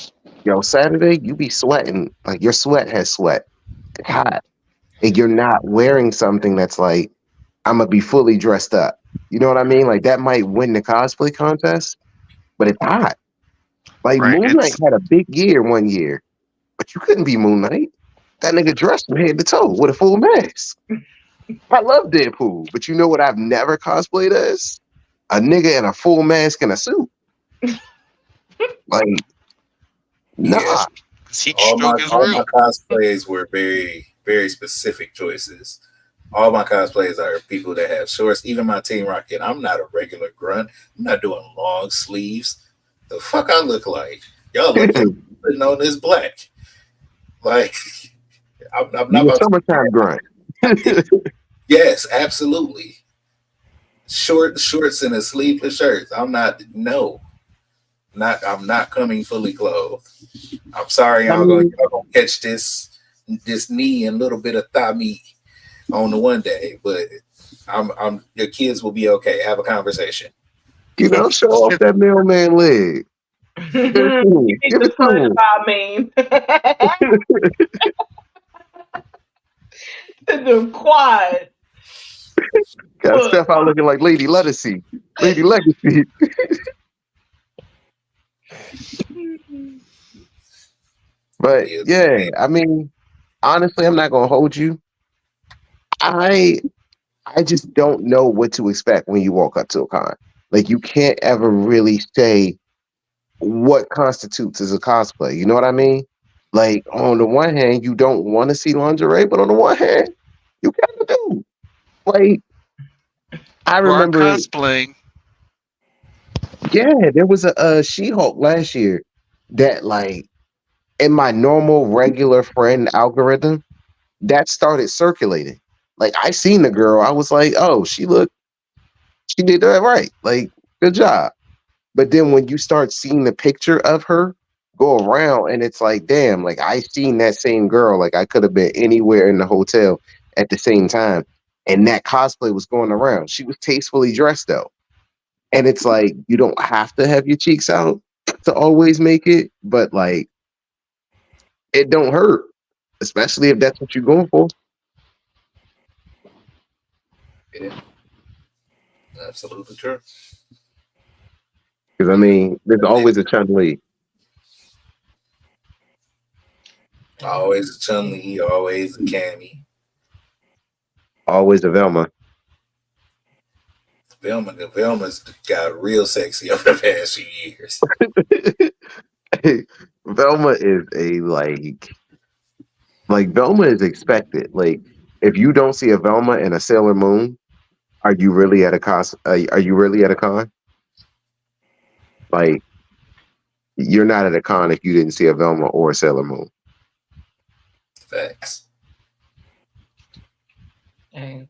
Saturday you be sweating. Like your sweat has sweat. It's hot. And you're not wearing something that's like, I'm gonna be fully dressed up. You know what I mean? Like that might win the cosplay contest, but it's hot. Like Right. Moon Knight had a big year one year, but you couldn't be Moon Knight. That nigga dressed from head to toe with a full mask. I love Deadpool, but you know what I've never cosplayed as? A nigga in a full mask and a suit. Like, nah. Yeah. Heat All stroke is my real. cosplays were very, very specific choices. All my cosplays are people that have shorts. Even my Team Rocket, I'm not a regular grunt. I'm not doing long sleeves. The fuck I look like? Y'all look like I'm putting on this black. Like, I'm not You a about summertime grunt. Yes, absolutely. Shorts and a sleeveless shirt. I'm not coming fully clothed. I'm sorry, I y'all mean, gonna catch this knee and a little bit of thigh meat on the one day, but I'm your kids will be okay. Have a conversation. show off that mailman leg. Give it to You him. need Give the it to SpongeBob meme. The quad. Got stuff out looking like Lady Legacy. Lady Legacy. But yeah, I mean, honestly, I'm not gonna hold you. I just don't know what to expect when you walk up to a con. Like you can't ever really say what constitutes as a cosplay. You know what I mean? Like on the one hand, you don't want to see lingerie, but on the one hand, you kind of do. Like I You are remember, cosplaying. yeah, there was a She-Hulk last year that like in my normal regular friend algorithm that started circulating. Like I seen the girl, I was like, oh, she did that right. Like good job. But then when you start seeing the picture of her go around, and it's like, damn, like I seen that same girl. Like I could have been anywhere in the hotel at the same time. And that cosplay was going around. She was tastefully dressed though. And it's like you don't have to have your cheeks out to always make it, but like it don't hurt, especially if that's what you're going for. Yeah, absolutely true. Because I mean, there's always a Chun-Li. Always a Chun-Li, always a Cammy. Always a Velma. Velma's got real sexy over the past few years. Velma is a like Velma is expected. Like if you don't see a Velma and a Sailor Moon, are you really at a are you really at a con? Like you're not at a con if you didn't see a Velma or a Sailor Moon. Facts. Dang.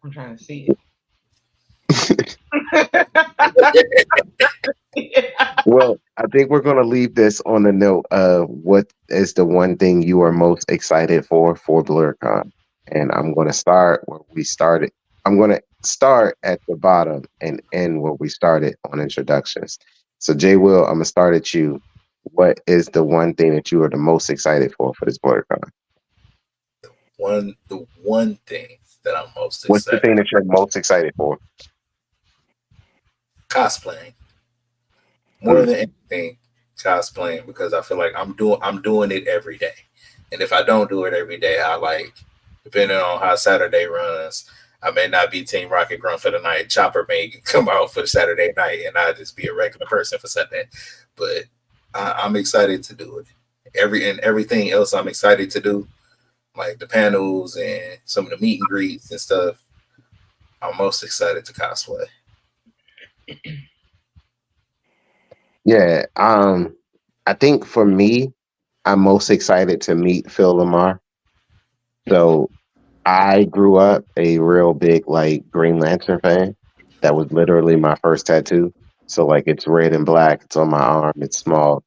I'm trying to see it. Well, I think we're going to leave this on the note of what is the one thing you are most excited for BlurCon. And I'm going to start where we started. I'm going to start at the bottom and end where we started on introductions. So, Jay Will, I'm going to start at you. What is the one thing that you are the most excited for this BlurCon? The one thing that I'm most What's the excited thing that you're most excited for? cosplaying. More than anything, cosplaying, because I feel like I'm doing it every day. And if I don't do it every day, I like, depending on how Saturday runs, I may not be Team Rocket Grunt for the night. Chopper may come out for the Saturday night, and I just be a regular person for Sunday. But I'm excited to do it. Everything else I'm excited to do, like the panels and some of the meet and greets and stuff. I'm most excited to cosplay. Yeah, I think for me, I'm most excited to meet Phil Lamar. So I grew up a real big like Green Lantern fan. That was literally my first tattoo. So like it's red and black. It's on my arm. It's small,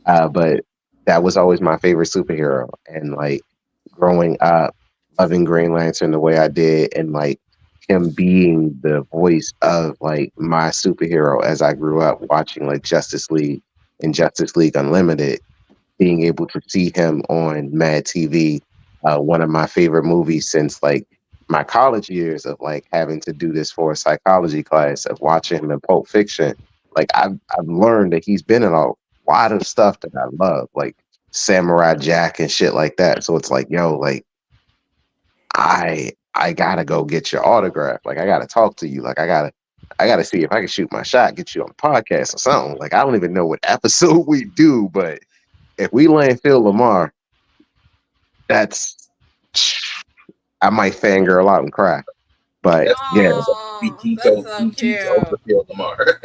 but that was always my favorite superhero. And like growing up, loving Green Lantern the way I did, and like him being the voice of like my superhero as I grew up watching like Justice League and Justice League Unlimited, being able to see him on Mad TV, one of my favorite movies since like my college years of like having to do this for a psychology class of watching him in Pulp Fiction. Like I've learned that he's been in a lot of stuff that I love, like Samurai Jack and shit like that. So it's like, yo, like I gotta go get your autograph. Like I gotta talk to you. Like I gotta see if I can shoot my shot, get you on the podcast or something. Like I don't even know what episode we do, but if we land Phil Lamar, that's I might fangirl out and cry. But yeah. Oh, that's so cute. Lamar.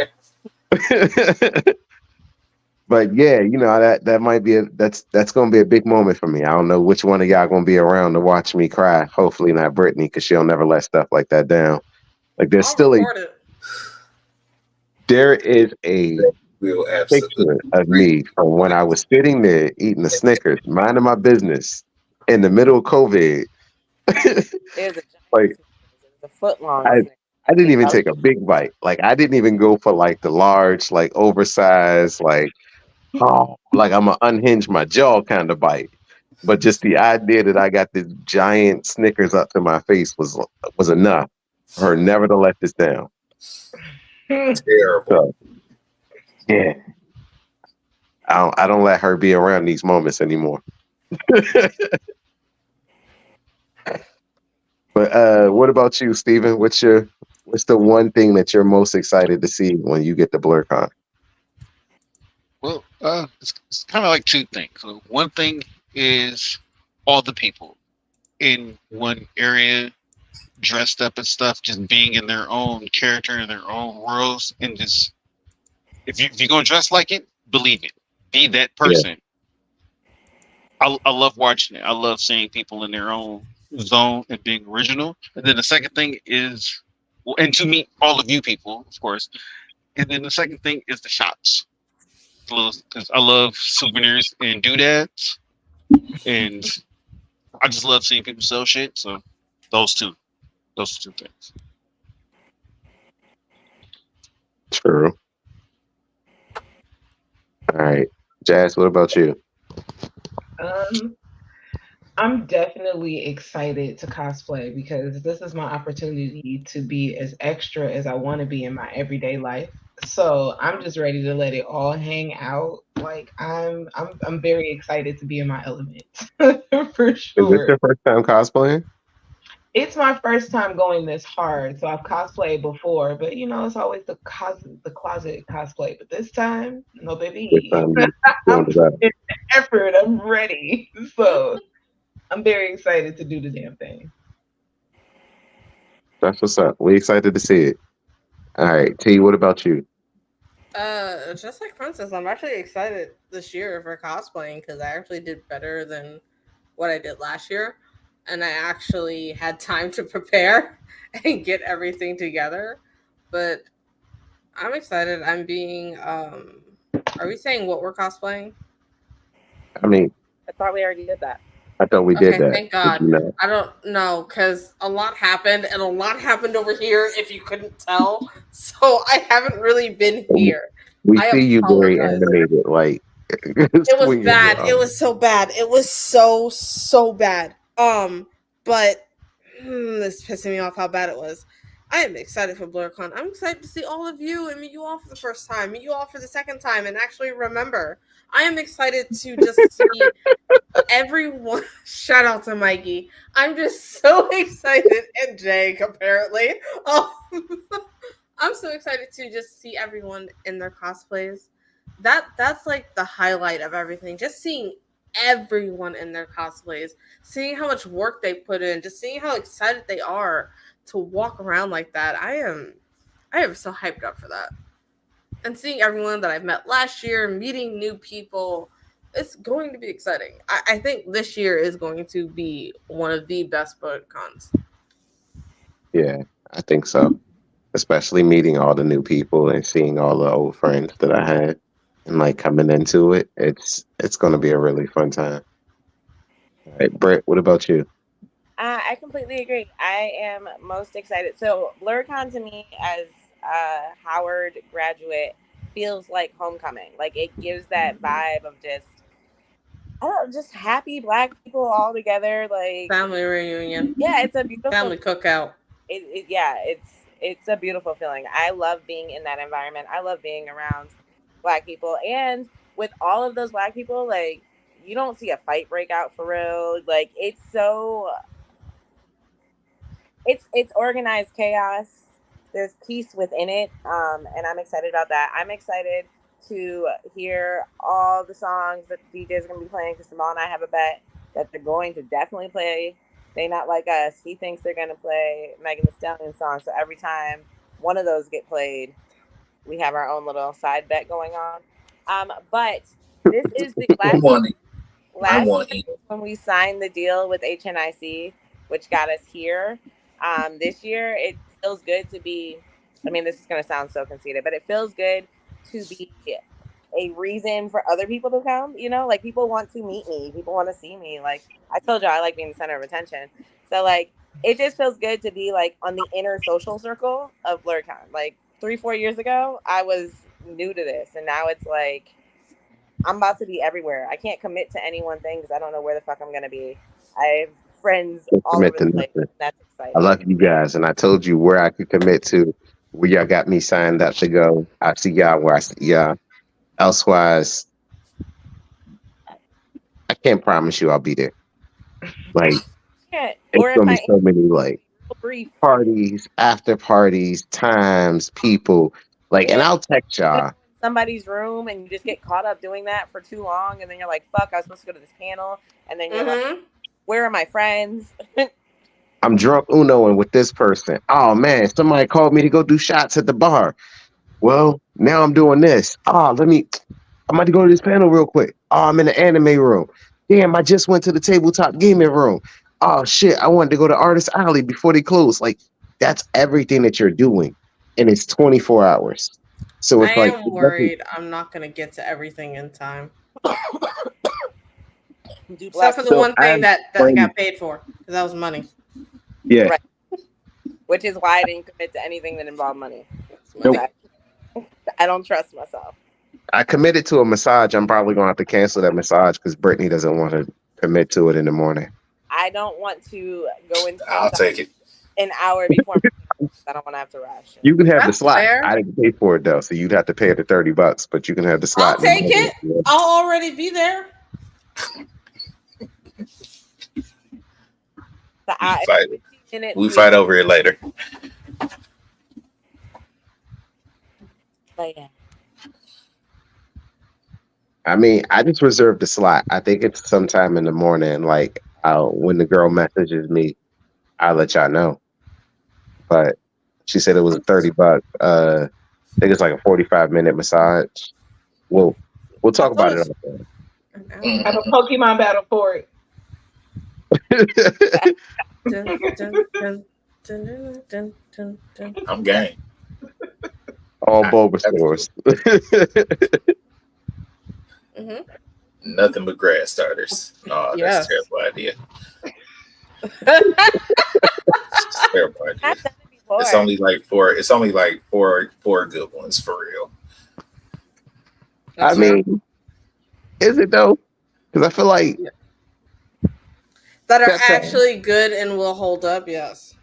But yeah, you know, that might be that's gonna be a big moment for me. I don't know which one of y'all gonna be around to watch me cry. Hopefully not Brittany, because she'll never let stuff like that down. Like there's I'll still record it. there is a We'll picture absolutely of me from when I was sitting there eating a Snickers, minding my business in the middle of COVID. It is a giant Like Snickers. It was a foot long. I didn't even take a big bite. Like I didn't even go for like the large, like oversized, like like I'm gonna unhinge my jaw kind of bite. But just the idea that I got this giant Snickers up to my face was enough for her never to let this down. terrible. So, yeah, I don't let her be around these moments anymore. But what about you, Steven? What's the one thing that you're most excited to see when you get to BlurCon? Well, it's kind of like two things. So one thing is all the people in one area dressed up and stuff, just being in their own character in their own worlds, and just if you're gonna dress like it, believe it, be that person. I love watching it. I love seeing people in their own zone and being original. And then the second thing is, well, and to meet all of you people, of course. And then the second thing is the shops, because I love souvenirs and doodads, and I just love seeing people sell shit. So those two things. True. All right, Jazz. What about you? I'm definitely excited to cosplay because this is my opportunity to be as extra as I want to be in my everyday life. So I'm just ready to let it all hang out. Like I'm very excited to be in my element for Is this sure. your first time cosplaying? It's my first time going this hard, so I've cosplayed before, but it's always the closet cosplay. But this time, no This baby, time you I'm doing it up. putting in effort. I'm ready, so I'm very excited to do the damn thing. That's what's up. We excited to see it. All right, T. What about you? Just like Princess, I'm actually excited this year for cosplaying because I actually did better than what I did last year, and I actually had time to prepare and get everything together. But I'm excited. I'm being Are we saying what we're cosplaying? I mean, I thought we already did that. I thought we did Okay, that. thank Did God. you know? I don't know because a lot happened and a lot happened over here. If you couldn't tell, so I haven't really been here. We I see you very apologize. animated, like It was swinging bad. It around. was so bad. It was so bad. But it's pissing me off how bad it was. I am excited for blerdcon. I'm excited to see all of you and meet you all for the first time, meet you all for the second time, and actually remember. I am excited to just see everyone. Shout out to Mikey. I'm just so excited, and Jake apparently. I'm so excited to just see everyone in their cosplays. That's like the highlight of everything. Just seeing everyone in their cosplays, seeing how much work they put in, just seeing how excited they are to walk around like that. I am so hyped up for that. And seeing everyone that I've met last year, meeting new people, it's going to be exciting. I think this year is going to be one of the best boat cons. Yeah, I think so. Especially meeting all the new people and seeing all the old friends that I had, and like coming into it. It's going to be a really fun time. All right, Brett. What about you? I completely agree. I am most excited. So, BlurCon to me, as a Howard graduate, feels like homecoming. Like it gives that vibe of just, I don't know, just happy Black people all together. Like, Family reunion, yeah, it's a beautiful. family cookout. Yeah, it's a beautiful feeling. I love being in that environment. I love being around Black people, and with all of those Black people, like you don't see a fight break out for real. Like it's organized chaos. There's peace within it, and I'm excited about that. I'm excited to hear all the songs that the DJ is going to be playing because Jamal and I have a bet that they're going to definitely play They Not Like Us. He thinks they're going to play Megan Thee Stallion songs. So every time one of those get played, we have our own little side bet going on. But this is the I want it. I last want year it. when we signed the deal with HNIC, which got us here. This year, it feels good to be. I mean, this is going to sound so conceited, but it feels good to be a reason for other people to come. You know, like people want to meet me, people want to see me. Like I told you, I like being the center of attention. So like, it just feels good to be like on the inner social circle of BlurCon. Like 3-4 years ago, I was new to this, and now it's like I'm about to be everywhere. I can't commit to any one thing because I don't know where the fuck I'm gonna be. I have friends Can't all commit over to the place. nothing. That's I exciting. love you guys, and I told you where I could commit to. Where y'all got me signed up to go. I see y'all where I see y'all. Elsewise, I can't promise you I'll be there. Like Yeah. it's Or if gonna be I so many like brief, parties, after parties, times, people. Like, and yeah, I'll text you know, y'all. in somebody's room and you just get caught up doing that for too long, and then you're like, "Fuck, I was supposed to go to this panel," and then you're like, Mm-hmm. "Where are my friends?" I'm drunk Unoing with this person. Oh man, somebody called me to go do shots at the bar. Well, now I'm doing this. I'm about to go to this panel real quick. Oh, I'm in the anime room. Damn, I just went to the tabletop gaming room. Oh shit, I wanted to go to Artist Alley before they close. Like, that's everything that you're doing. And it's 24 hours. So I it's like, am it doesn't, worried I'm not gonna get to everything in time, Do except Black for the people so one I thing have that I friends. got paid for because that was money. Yeah. right? Which is why I didn't commit to anything that involved money It's because Nope. money. I don't trust myself. I committed to a massage. I'm probably gonna have to cancel that massage because Brittany doesn't want to commit to it in the morning. I don't want to go into I'll take it. an hour before. I don't want to have to rush. You can have the That's slot. fair. I didn't pay for it though, so you'd have to pay the $30, but you can have the I'll slot in the take morning. it. I'll already be there. So I Fight. We fight over it later. But yeah. I mean, I just reserved the slot. I think it's sometime in the morning. Like, when the girl messages me, I'll let y'all know. But she said it was $30. I think it's like a 45-minute massage. We'll talk about it on Have a Pokemon battle for it. I'm game. all Bulbasaurs. Nothing but grass starters. Oh, Yes. that's a terrible idea. Terrible idea. It's only like four. It's only like four good ones for real. I mean, is it though? Because I feel like that are That's actually good and will hold up. Yes.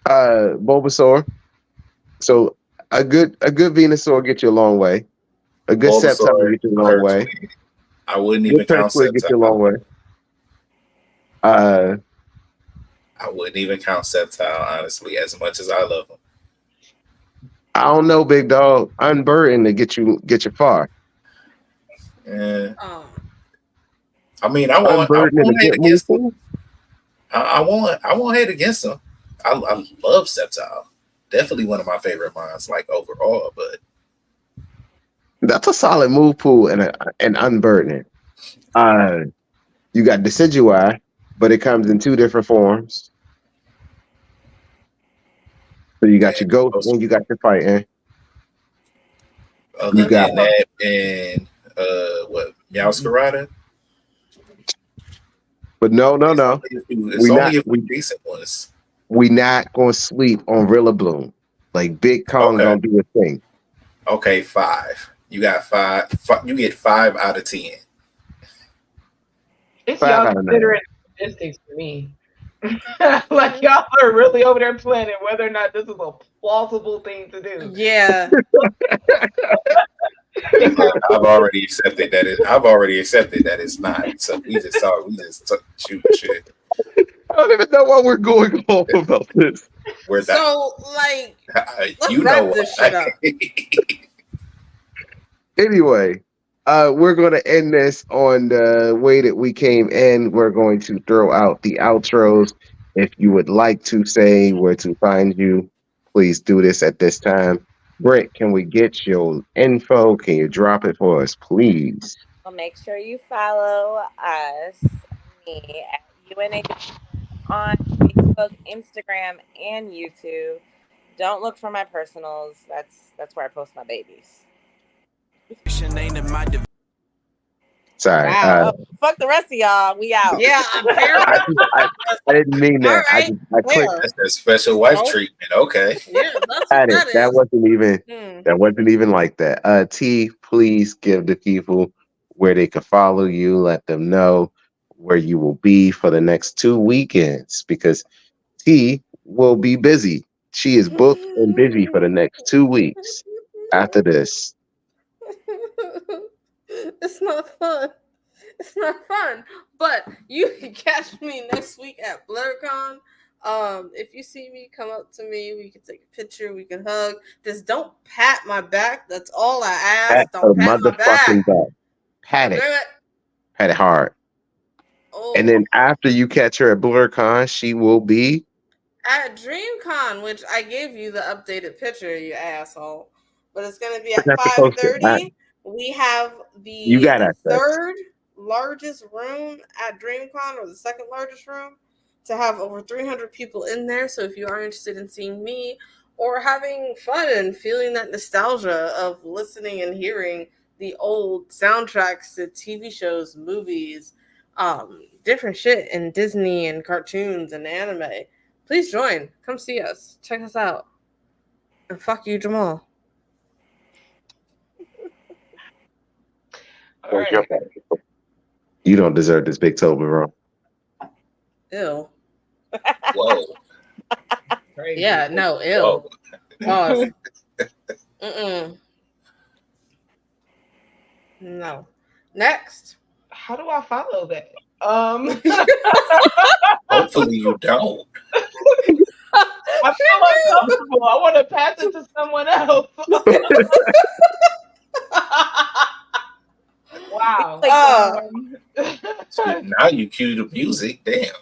Bulbasaur. So a good Venusaur get you a long way. A good Sceptile Bulbasaur, get you a long way. Turtwig. I wouldn't even count Turtwig get you a long Sceptile. way. I wouldn't even count Sceptile, honestly, as much as I love him. I don't know, big dog. Unburdened to get you far. Yeah. I mean, I won't hate against him. I won't hate against him. I love Sceptile. Definitely one of my favorite mines, like overall. But that's a solid move pool and unburdening. You got Decidueye, but it comes in two different forms. So you got your ghost and you got your fighting. Other than that, and what Meowscarada? But no. It's only a few decent ones. We not gonna sleep on Rillaboom. Like Big Kong gonna do a thing. Okay, 5. You got 5. You get 5 out of 10. It's y'all considering statistics for me. Like y'all are really over there planning whether or not this is a plausible thing to do. Yeah. I've already accepted that it's not. So we just shoot shit. I don't even know why we're going on about this. So, like, let's you wrap know this shit up. Anyway, we're going to end this on the way that we came in. We're going to throw out the outros. If you would like to say where to find you, please do this at this time. Britt, can we get your info? Can you drop it for us, please? Well, make sure you follow us, me, at UNA on Facebook, Instagram, and YouTube. Don't look for my personals. That's where I post my babies. Sorry. Fuck the rest of y'all. We out. Yeah, apparently. I didn't mean that. Right. I clicked. That's that special wife treatment. Okay. Yeah, that's That wasn't even like that. T, please give the people where they can follow you. Let them know where you will be for the next 2 weekends because T will be busy. She is booked and busy for the next 2 weeks after this. It's not fun. It's not fun. But you can catch me next week at blerdcon. If you see me, come up to me. We can take a picture. We can hug. Just don't pat my back. That's all I ask. Don't pat my back. Pat it. Pat it hard. Oh. And then after you catch her at blerdcon, she will be at DreamCon, which I gave you the updated picture, you asshole. But it's going to be at 5:30. We have the third largest room at DreamCon, or the second largest room, to have over 300 people in there. So if you are interested in seeing me or having fun and feeling that nostalgia of listening and hearing the old soundtracks to TV shows, movies, different shit in Disney and cartoons and anime, please join. Come see us. Check us out. And fuck you, Jamal. Right. You don't deserve this big Toblerone. Ew. Whoa. Yeah, no, ew. Pause. No. Next. How do I follow that? Hopefully you don't. I feel uncomfortable. I want to pass it to someone else. Wow. Now you cue the music. Damn.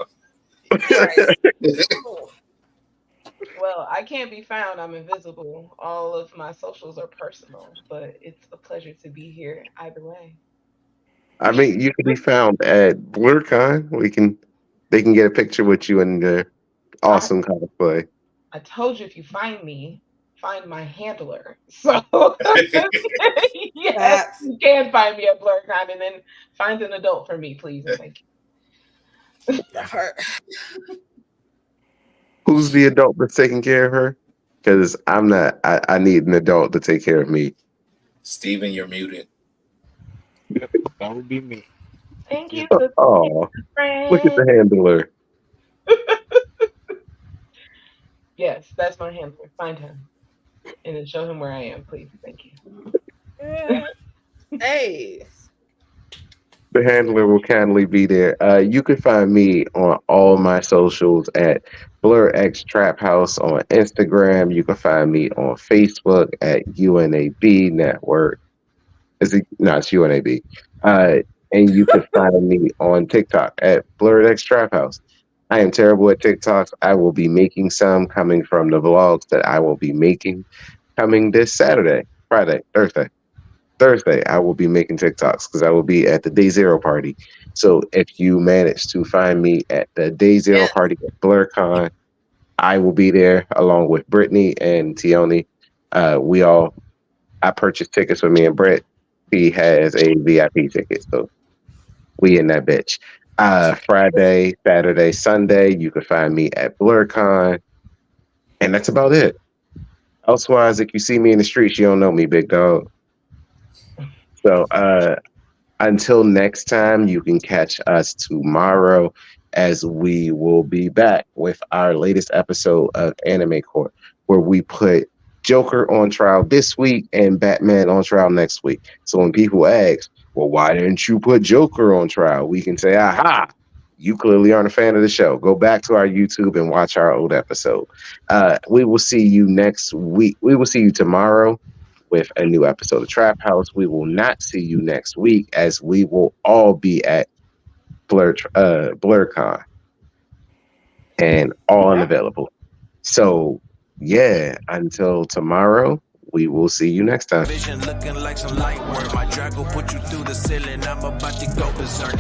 Well, I can't be found. I'm invisible. All of my socials are personal, but it's a pleasure to be here either way. I mean, you can be found at blerdcon. They can get a picture with you in the awesome cosplay. I told you if you find me, find my handler. So yes, you can find me at blerdcon and then find an adult for me, please and thank you. That hurt. Who's the adult that's taking care of her? Because I'm not. I need an adult to take care of me. Steven, you're muted. That would be me. Thank you. Oh, look at the handler. Yes, that's my handler. Find him and then show him where I am, please. Thank you. Hey. The handler will kindly be there. You can find me on all my socials at BlurX Trap House on Instagram. You can find me on Facebook at UNAB Network. It's UNAB. And you can find me on TikTok at BlurX Trap House. I am terrible at TikToks. I will be making some coming from the vlogs that I will be making coming this Saturday, Friday, Thursday, I will be making TikToks because I will be at the Day Zero party. So if you manage to find me at the Day Zero party at BlurCon, I will be there along with Brittany and Tioni. I purchased tickets with me and Brett. He has a VIP ticket, so we in that bitch. Friday, Saturday, Sunday, you can find me at BlurCon, and that's about it. Elsewise, if you see me in the streets, you don't know me, big dog. So until next time, you can catch us tomorrow as we will be back with our latest episode of Anime Court, where we put Joker on trial this week and Batman on trial next week. So when people ask, well, why didn't you put Joker on trial? We can say, aha, you clearly aren't a fan of the show. Go back to our YouTube and watch our old episode. We will see you next week. We will see you tomorrow with a new episode of Trap House. We will not see you next week as we will all be at BlurCon and all unavailable. So yeah, until tomorrow, we will see you next time. Vision looking like some light work. My drag will put you through the ceiling. I'm about to go berserk.